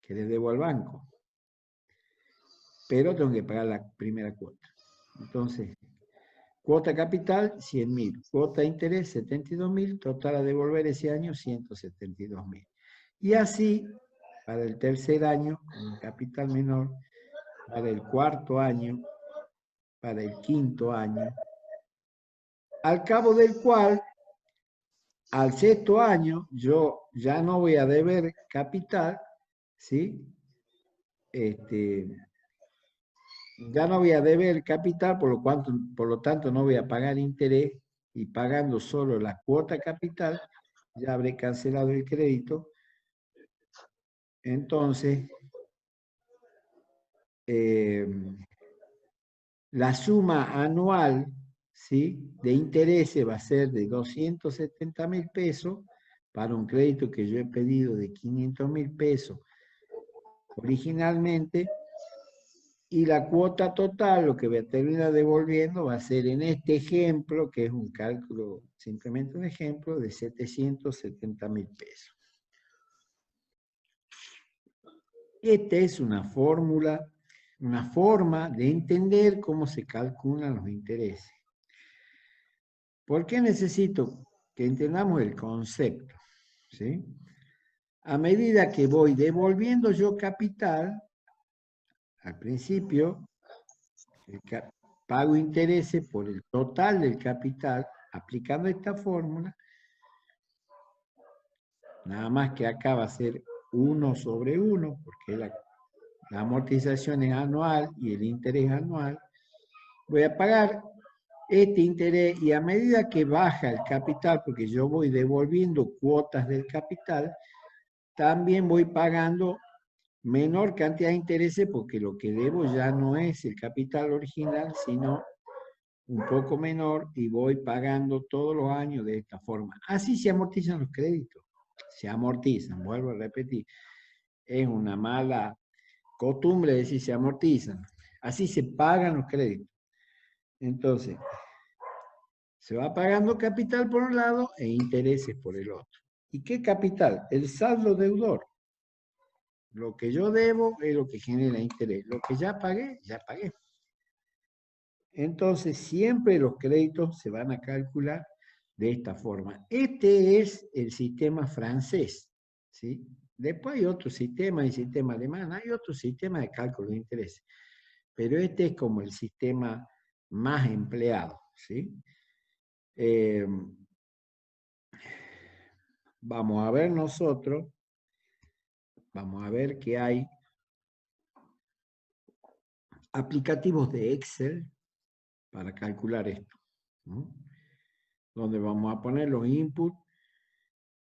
que le debo al banco. Pero tengo que pagar la primera cuota. Entonces, cuota capital, 100.000. Cuota interés, 72.000. Total a devolver ese año, 172.000. Y así, para el tercer año, con capital menor, para el cuarto año, para el quinto año, al cabo del cual, al sexto año, yo ya no voy a deber capital, ¿sí? Ya no voy a deber capital, por lo tanto no voy a pagar interés, y pagando solo la cuota capital, ya habré cancelado el crédito. Entonces, la suma anual, ¿sí?, de intereses va a ser de 270.000 pesos para un crédito que yo he pedido de 500.000 pesos originalmente, y la cuota total, lo que voy a terminar devolviendo, va a ser en este ejemplo, que es un cálculo, simplemente un ejemplo, de 770.000 pesos. Esta es una fórmula, una forma de entender cómo se calculan los intereses. ¿Por qué necesito que entendamos el concepto? ¿Sí? A medida que voy devolviendo yo capital, al principio, pago intereses por el total del capital, aplicando esta fórmula, nada más que acá va a ser 1 sobre 1, porque la amortización es anual y el interés anual. Voy a pagar este interés, y a medida que baja el capital, porque yo voy devolviendo cuotas del capital, también voy pagando menor cantidad de intereses, porque lo que debo ya no es el capital original, sino un poco menor, y voy pagando todos los años de esta forma. Así se amortizan los créditos. Se amortizan, vuelvo a repetir. Es una mala costumbre decir se amortizan. Así se pagan los créditos. Entonces, se va pagando capital por un lado e intereses por el otro. ¿Y qué capital? El saldo deudor. Lo que yo debo es lo que genera interés. Lo que ya pagué, ya pagué. Entonces, siempre los créditos se van a calcular de esta forma. Este es el sistema francés, ¿sí? Después hay otro sistema, el sistema alemán, hay otro sistema de cálculo de intereses. Pero este es como el sistema más empleado, ¿sí? Vamos a ver nosotros, vamos a ver que hay aplicativos de Excel para calcular esto, ¿no? Donde vamos a poner los inputs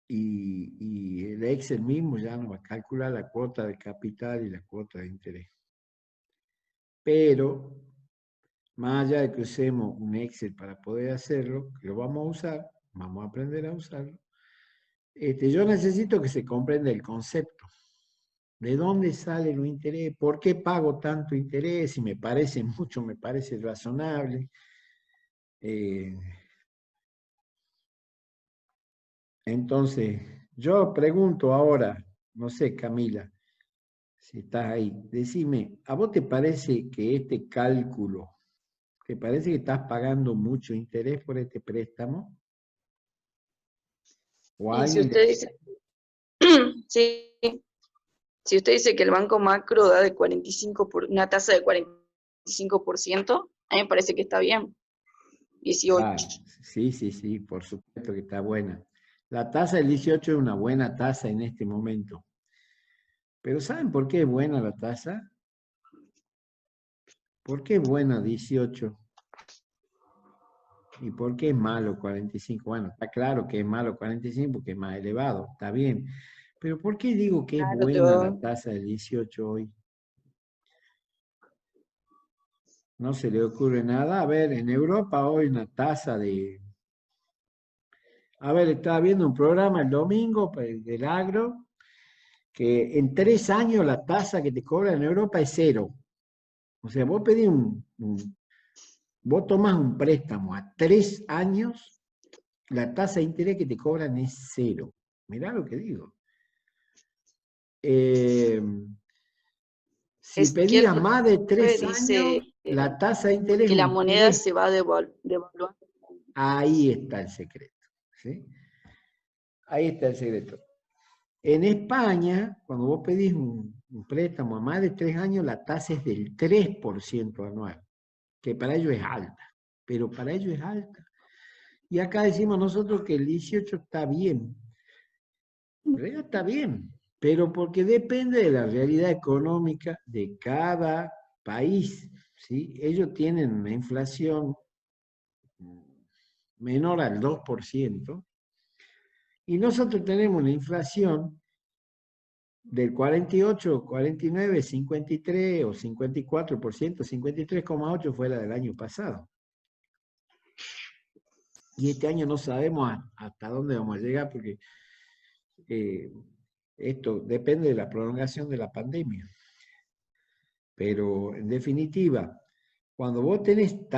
y el Excel mismo ya nos va a calcular la cuota de capital y la cuota de interés. Pero, más allá de que usemos un Excel para poder hacerlo, que lo vamos a usar, vamos a aprender a usarlo, yo necesito que se comprenda el concepto. ¿De dónde sale los intereses? ¿Por qué pago tanto interés? Si me parece mucho, me parece razonable. Entonces, yo pregunto ahora, no sé, Camila, si estás ahí, decime, ¿a vos te parece que este cálculo, te parece que estás pagando mucho interés por este préstamo? ¿O Y si alguien usted dice, sí, si usted dice que el Banco Macro da de 45 una tasa de 45%, a mí me parece que está bien. 18. Ah, sí, por supuesto que está buena. La tasa del 18 es una buena tasa en este momento. Pero ¿saben por qué es buena la tasa? ¿Por qué es buena 18? ¿Y por qué es malo 45? Bueno, está claro que es malo 45 porque es más elevado, está bien. Pero ¿por qué digo que es Claro, buena la tasa del 18 hoy? No se le ocurre nada. A ver, en Europa hoy una tasa de... A ver, estaba viendo un programa el domingo del agro, que en 3 años la tasa que te cobra en Europa es 0. O sea, vos pedís vos tomás un préstamo a 3 años, la tasa de interés que te cobran es 0. Mirá lo que digo. Si Ezequiel, pedías más de 3 años, dice la tasa de interés es que la un moneda 3. se va devaluando. Ahí está el secreto. ¿Sí? Ahí está el secreto. En España, cuando vos pedís un préstamo a más de 3 años, la tasa es del 3% anual, que para ellos es alta, pero para ellos es alta. Y acá decimos nosotros que el 18 está bien. En realidad está bien, pero porque depende de la realidad económica de cada país, ¿sí? Ellos tienen una inflación menor al 2%, y nosotros tenemos una inflación del 48, 49, 53 o 54%, 53,8% fue la del año pasado. Y este año no sabemos hasta dónde vamos a llegar porque esto depende de la prolongación de la pandemia. Pero en definitiva, cuando vos tenés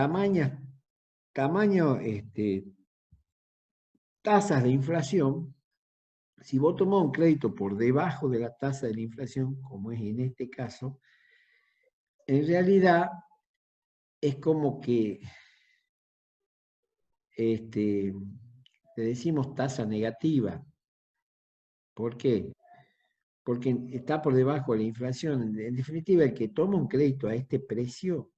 tasas de inflación, si vos tomás un crédito por debajo de la tasa de la inflación, como es en este caso, en realidad es como que le decimos tasa negativa. ¿Por qué? Porque está por debajo de la inflación. En definitiva, el que toma un crédito a este precio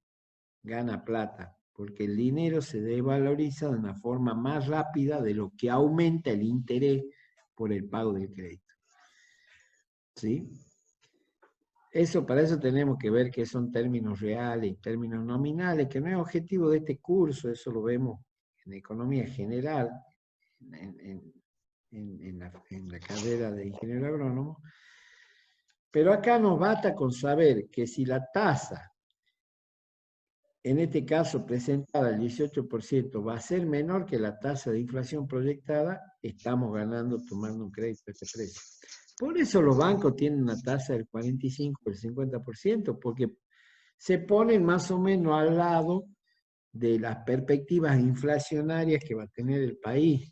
gana plata, porque el dinero se desvaloriza de una forma más rápida de lo que aumenta el interés por el pago del crédito. ¿Sí? Para eso tenemos que ver qué son términos reales y términos nominales, que no es objetivo de este curso, eso lo vemos en economía general, en la carrera de ingeniero agrónomo. Pero acá nos basta con saber que si la tasa, en este caso presentada al 18%, va a ser menor que la tasa de inflación proyectada, estamos ganando tomando un crédito a este precio. Por eso los bancos tienen una tasa del 45 o el 50%, porque se ponen más o menos al lado de las perspectivas inflacionarias que va a tener el país.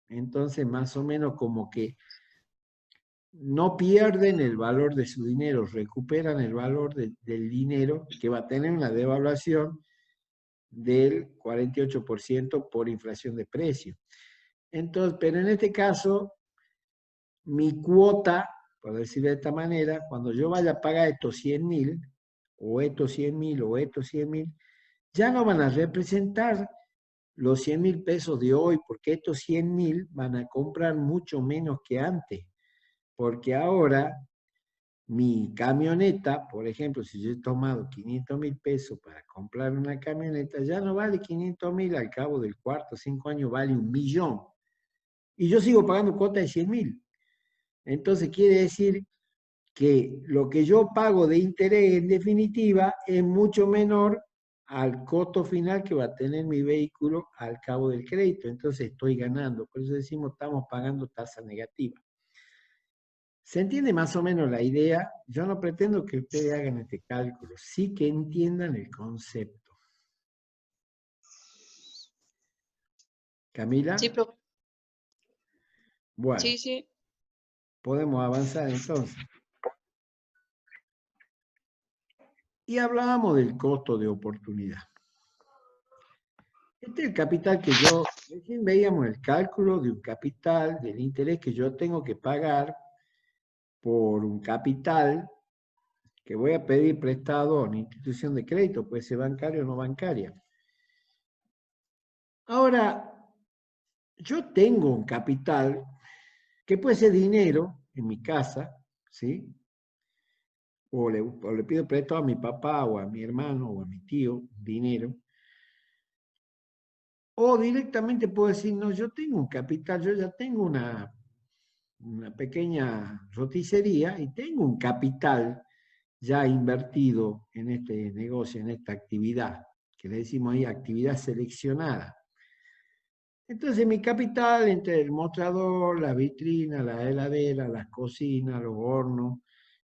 Entonces, más o menos como que no pierden el valor de su dinero, recuperan el valor del dinero que va a tener una devaluación del 48% por inflación de precios. Entonces, pero en este caso, mi cuota, por decirlo de esta manera, cuando yo vaya a pagar estos 100.000, o estos 100.000, o estos 100.000, ya no van a representar los 100.000 pesos de hoy, porque estos 100.000 van a comprar mucho menos que antes. Porque ahora mi camioneta, por ejemplo, si yo he tomado 500.000 pesos para comprar una camioneta, ya no vale 500.000, al cabo del cuarto o 5 años vale 1.000.000. Y yo sigo pagando cuota de 100.000. Entonces quiere decir que lo que yo pago de interés en definitiva es mucho menor al costo final que va a tener mi vehículo al cabo del crédito. Entonces estoy ganando. Por eso decimos estamos pagando tasa negativa. ¿Se entiende más o menos la idea? Yo no pretendo que ustedes hagan este cálculo, sí que entiendan el concepto. ¿Camila? Sí, profe. Bueno, Sí, sí. podemos avanzar entonces. Y hablábamos del costo de oportunidad. Este es el capital que yo, recién veíamos el cálculo de un capital, del interés que yo tengo que pagar por un capital que voy a pedir prestado a una institución de crédito, puede ser bancaria o no bancaria. Ahora, yo tengo un capital que puede ser dinero en mi casa, ¿sí? O le pido prestado a mi papá o a mi hermano o a mi tío dinero. O directamente puedo decir, no, yo tengo un capital, yo ya tengo una pequeña roticería y tengo un capital ya invertido en este negocio, en esta actividad, que le decimos ahí actividad seleccionada. Entonces mi capital entre el mostrador, la vitrina, la heladera, las cocinas, los hornos,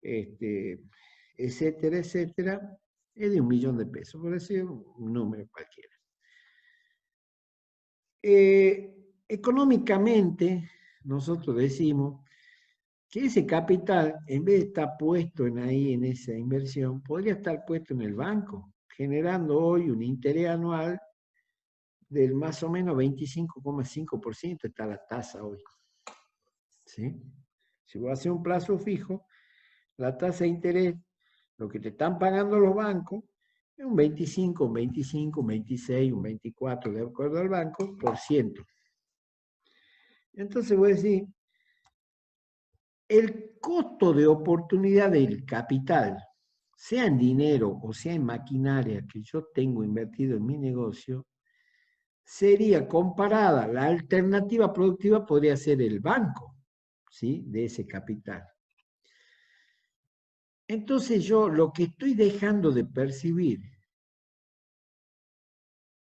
etcétera, etcétera, es de 1.000.000 de pesos, por decir un número cualquiera. Económicamente, nosotros decimos que ese capital, en vez de estar puesto ahí en esa inversión, podría estar puesto en el banco, generando hoy un interés anual del más o menos 25,5%, está la tasa hoy. ¿Sí? Si voy a hacer un plazo fijo, la tasa de interés, lo que te están pagando los bancos, es un 25, un 25, un 26, un 24, de acuerdo al banco, por ciento. Entonces voy a decir, el costo de oportunidad del capital, sea en dinero o sea en maquinaria que yo tengo invertido en mi negocio, sería comparada, la alternativa productiva podría ser el banco, ¿sí? De ese capital. Entonces yo lo que estoy dejando de percibir,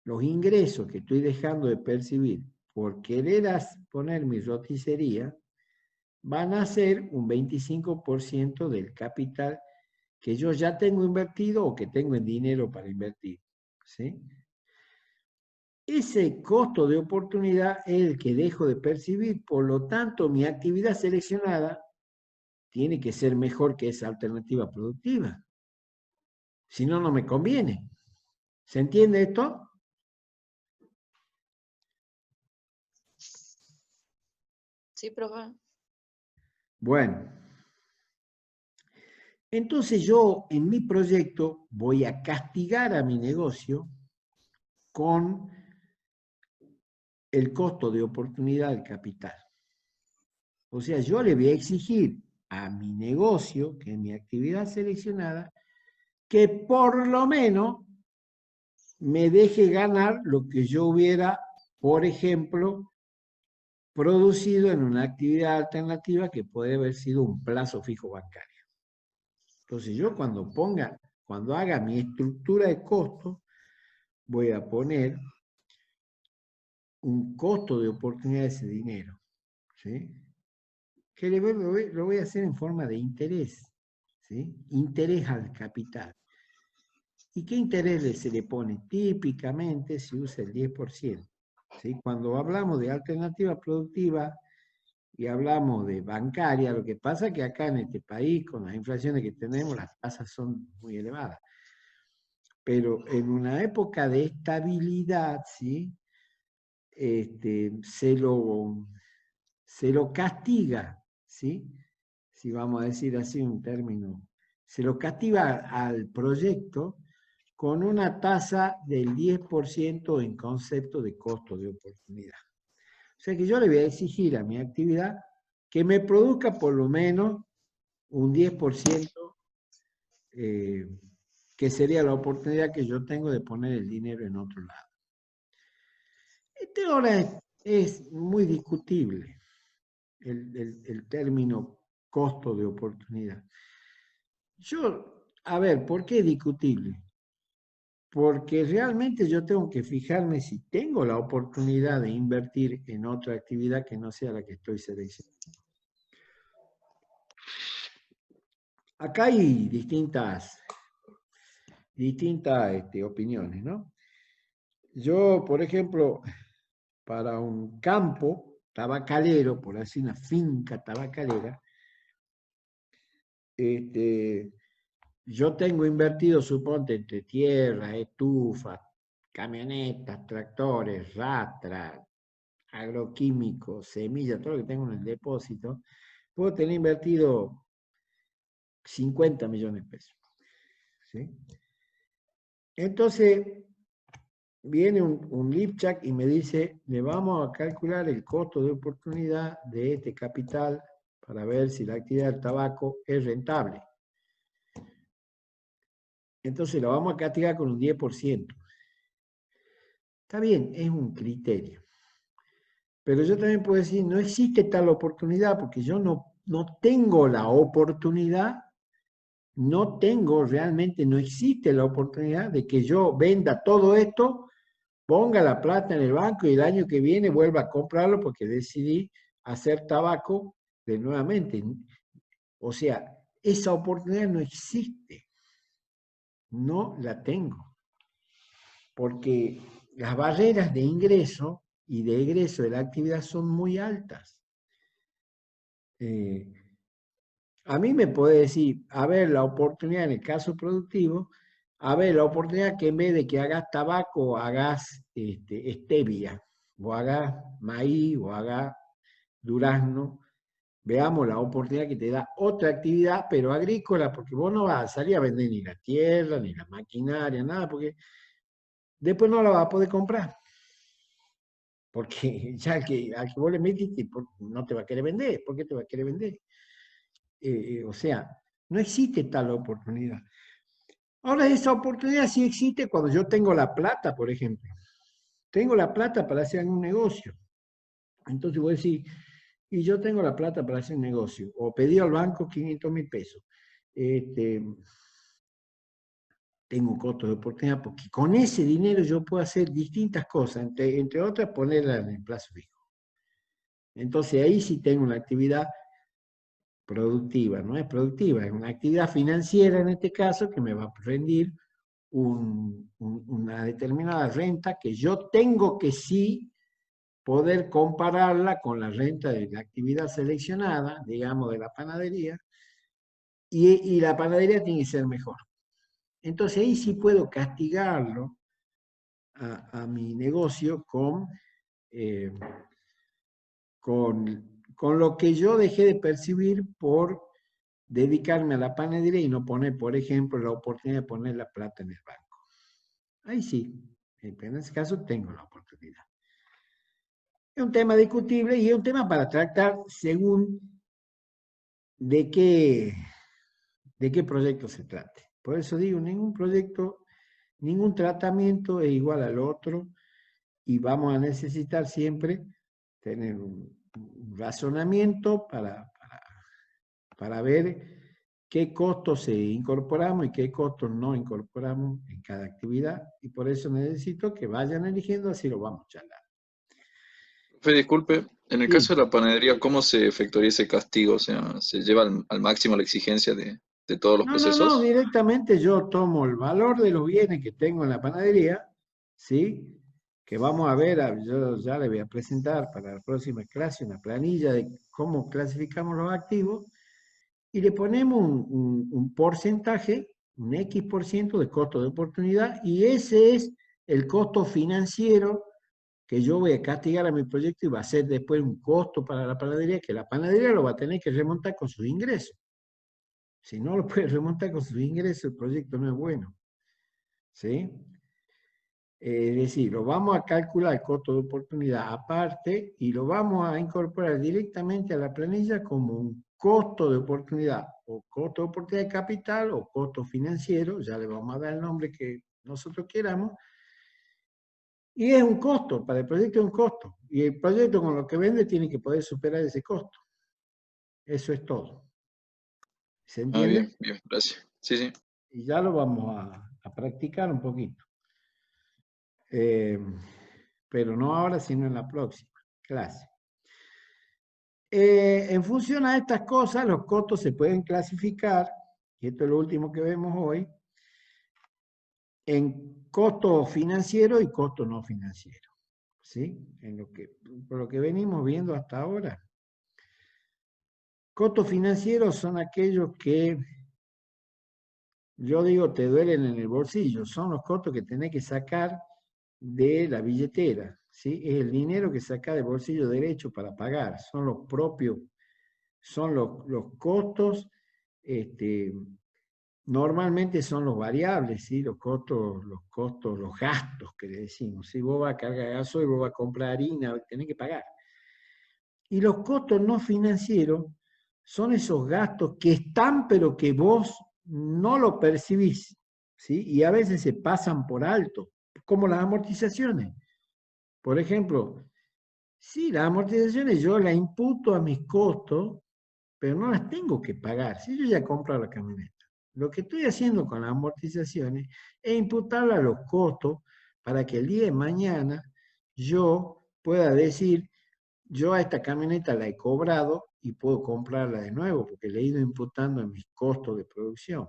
los ingresos que estoy dejando de percibir por querer poner mi roticería, van a ser un 25% del capital que yo ya tengo invertido o que tengo en dinero para invertir. ¿Sí? Ese costo de oportunidad es el que dejo de percibir, por lo tanto mi actividad seleccionada tiene que ser mejor que esa alternativa productiva. Si no, no me conviene. ¿Se entiende esto? Sí, profe. Bueno, entonces yo en mi proyecto voy a castigar a mi negocio con el costo de oportunidad del capital. O sea, yo le voy a exigir a mi negocio, que es mi actividad seleccionada, que por lo menos me deje ganar lo que yo hubiera, por ejemplo, producido en una actividad alternativa que puede haber sido un plazo fijo bancario. Entonces yo cuando haga mi estructura de costos, voy a poner un costo de oportunidad de ese dinero, ¿sí? que lo voy a hacer en forma de interés, ¿sí? Interés al capital. ¿Y qué interés se le pone? Típicamente se usa el 10%. ¿Sí? Cuando hablamos de alternativa productiva y hablamos de bancaria, lo que pasa es que acá en este país, con las inflaciones que tenemos, las tasas son muy elevadas. Pero en una época de estabilidad, ¿sí? Se lo castiga, ¿sí? Si vamos a decir así un término, se lo castiga al proyecto con una tasa del 10% en concepto de costo de oportunidad. O sea que yo le voy a exigir a mi actividad que me produzca por lo menos un 10%, que sería la oportunidad que yo tengo de poner el dinero en otro lado. Este ahora es muy discutible, el término costo de oportunidad. A ver, ¿por qué es discutible? Porque realmente yo tengo que fijarme si tengo la oportunidad de invertir en otra actividad que no sea la que estoy seleccionando. Acá hay distintas opiniones, ¿no? Yo, por ejemplo, para un campo tabacalero, por así una finca tabacalera, yo tengo invertido, suponte, entre tierra, estufa, camionetas, tractores, rastras, agroquímicos, semillas, todo lo que tengo en el depósito, puedo tener invertido 50 millones de pesos. ¿Sí? Entonces, viene un Lipchak y me dice, le vamos a calcular el costo de oportunidad de este capital para ver si la actividad del tabaco es rentable. Entonces lo vamos a castigar con un 10%. Está bien, es un criterio. Pero yo también puedo decir, no existe tal oportunidad porque yo no tengo la oportunidad, realmente no existe la oportunidad de que yo venda todo esto, ponga la plata en el banco y el año que viene vuelva a comprarlo porque decidí hacer tabaco de nuevamente. O sea, esa oportunidad no existe. No la tengo. Porque las barreras de ingreso y de egreso de la actividad son muy altas. A mí me puede decir, a ver, la oportunidad en el caso productivo, a ver, la oportunidad que en vez de que hagas tabaco, hagas stevia, o hagas maíz, o hagas durazno, veamos la oportunidad que te da otra actividad, pero agrícola, porque vos no vas a salir a vender ni la tierra, ni la maquinaria, nada, porque después no la vas a poder comprar. Porque ya al que vos le metiste no te va a querer vender. ¿Por qué te va a querer vender? O sea, no existe tal oportunidad. Ahora, esa oportunidad sí existe cuando yo tengo la plata, por ejemplo. Tengo la plata para hacer un negocio. Entonces voy a decir, y yo tengo la plata para hacer un negocio. O pedí al banco 500.000 pesos. Tengo costo de oportunidad porque con ese dinero yo puedo hacer distintas cosas, entre otras ponerla en el plazo fijo. Entonces ahí sí tengo una actividad productiva, no es productiva, es una actividad financiera en este caso que me va a rendir una determinada renta que yo tengo que sí poder compararla con la renta de la actividad seleccionada, digamos de la panadería, y la panadería tiene que ser mejor. Entonces ahí sí puedo castigarlo a mi negocio con lo que yo dejé de percibir por dedicarme a la panadería y no poner, por ejemplo, la oportunidad de poner la plata en el banco. Ahí sí, en ese caso tengo la oportunidad. Es un tema discutible y es un tema para tratar según de qué proyecto se trate. Por eso digo, ningún proyecto, ningún tratamiento es igual al otro y vamos a necesitar siempre tener un razonamiento para ver qué costos incorporamos y qué costos no incorporamos en cada actividad. Y por eso necesito que vayan eligiendo, así lo vamos a charlar. Disculpe, En el Sí. caso de la panadería, ¿cómo se efectuaría ese castigo? O sea, ¿se lleva al máximo la exigencia de todos los No, procesos? directamente yo tomo el valor de los bienes que tengo en la panadería, ¿sí? Que vamos a ver, yo ya le voy a presentar para la próxima clase una planilla de cómo clasificamos los activos y le ponemos un porcentaje, un X% de costo de oportunidad y ese es el costo financiero que yo voy a castigar a mi proyecto y va a ser después un costo para la panadería que la panadería lo va a tener que remontar con sus ingresos. Si no lo puede remontar con sus ingresos, el proyecto no es bueno. ¿Sí? Es decir, lo vamos a calcular el costo de oportunidad aparte y lo vamos a incorporar directamente a la planilla como un costo de oportunidad, o costo de oportunidad de capital, o costo financiero, ya le vamos a dar el nombre que nosotros queramos, y es un costo, para el proyecto es un costo, y el proyecto con lo que vende tiene que poder superar ese costo. Eso es todo. ¿Se Ah, entiende? bien, bien, gracias. Sí, sí. Y ya lo vamos a practicar un poquito. Eh, pero no ahora, sino en la próxima clase. En función a estas cosas, los costos se pueden clasificar, y esto es lo último que vemos hoy, en costo financiero y costo no financiero. ¿Sí? Por lo que venimos viendo hasta ahora. Costos financieros son aquellos que, yo digo, te duelen en el bolsillo. Son los costos que tenés que sacar de la billetera. ¿Sí? Es el dinero que saca del bolsillo derecho para pagar. Son los propios, son los costos, normalmente son los variables, ¿sí? Los costos, los gastos que le decimos. Si vos vas a cargar gasoil, vos vas a comprar harina, tenés que pagar. Y los costos no financieros son esos gastos que están, pero que vos no lo percibís, ¿sí? Y a veces se pasan por alto, como las amortizaciones. Por ejemplo, sí, las amortizaciones yo las imputo a mis costos, pero no las tengo que pagar. Si yo ya compro la camioneta, lo que estoy haciendo con las amortizaciones es imputarla a los costos para que el día de mañana yo pueda decir, yo a esta camioneta la he cobrado y puedo comprarla de nuevo porque le he ido imputando en mis costos de producción.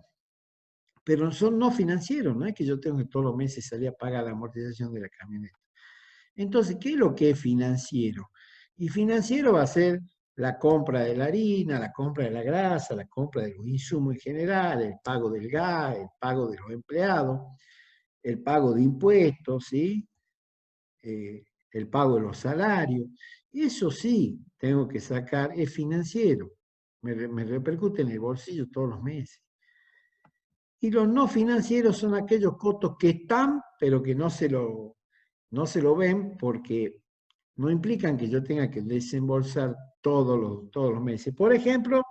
Pero son no financieros, no es que yo tengo que todos los meses salir a pagar la amortización de la camioneta. Entonces, ¿qué es lo que es financiero? Y financiero va a ser la compra de la harina, la compra de la grasa, la compra de los insumos en general, el pago del gas, el pago de los empleados, el pago de impuestos, ¿sí? El pago de los salarios. Eso sí, tengo que sacar, es financiero. Me repercute en el bolsillo todos los meses. Y los no financieros son aquellos costos que están, pero que no se lo ven porque no implican que yo tenga que desembolsar todos los meses. Por ejemplo,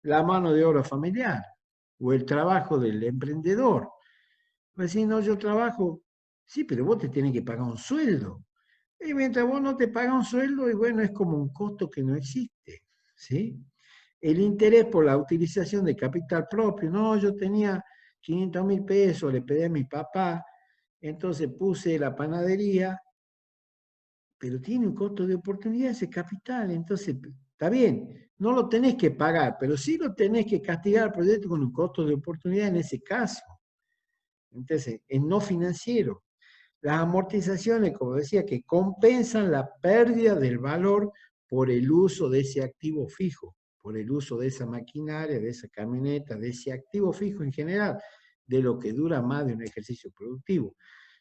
la mano de obra familiar o el trabajo del emprendedor. Pues si no, yo trabajo, sí, pero vos te tienes que pagar un sueldo. Y mientras vos no te pagas un sueldo, y bueno, es como un costo que no existe, ¿sí? El interés por la utilización de capital propio. No, yo tenía 500.000 pesos, le pedí a mi papá, entonces puse la panadería, pero tiene un costo de oportunidad ese capital, entonces está bien, no lo tenés que pagar, pero sí lo tenés que castigar al proyecto con un costo de oportunidad en ese caso. Entonces, es no financiero. Las amortizaciones, como decía, que compensan la pérdida del valor por el uso de ese activo fijo, por el uso de esa maquinaria, de esa camioneta, de ese activo fijo en general, de lo que dura más de un ejercicio productivo.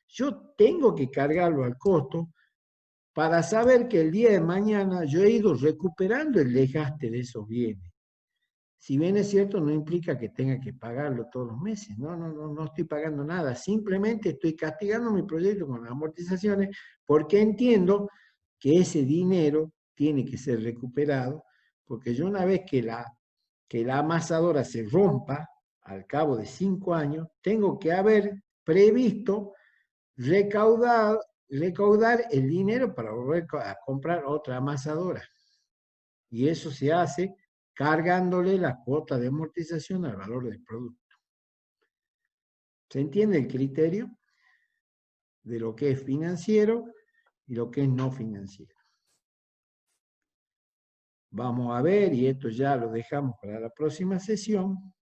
Yo tengo que cargarlo al costo para saber que el día de mañana yo he ido recuperando el desgaste de esos bienes. Si bien es cierto, no implica que tenga que pagarlo todos los meses. No estoy pagando nada. Simplemente estoy castigando mi proyecto con las amortizaciones porque entiendo que ese dinero tiene que ser recuperado, porque yo una vez que la amasadora se rompa, al cabo de 5 años, tengo que haber previsto recaudar, recaudar el dinero para volver a comprar otra amasadora. Y eso se hace cargándole la cuota de amortización al valor del producto. ¿Se entiende el criterio de lo que es financiero y lo que es no financiero? vamos a ver, y esto ya lo dejamos para la próxima sesión,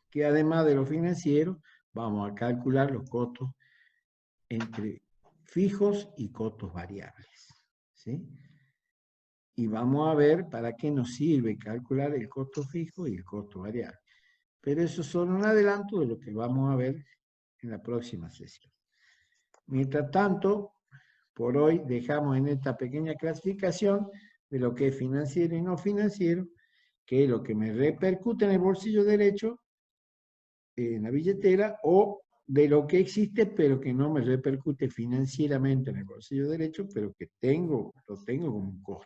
que además de lo financiero, vamos a calcular los costos entre fijos y costos variables, ¿sí? Y vamos a ver para qué nos sirve calcular el costo fijo y el costo variable. Pero eso es solo un adelanto de lo que vamos a ver en la próxima sesión. Mientras tanto, por hoy dejamos en esta pequeña clasificación de lo que es financiero y no financiero, que es lo que me repercute en el bolsillo derecho, en la billetera, o de lo que existe pero que no me repercute financieramente en el bolsillo derecho, pero que lo tengo como un costo.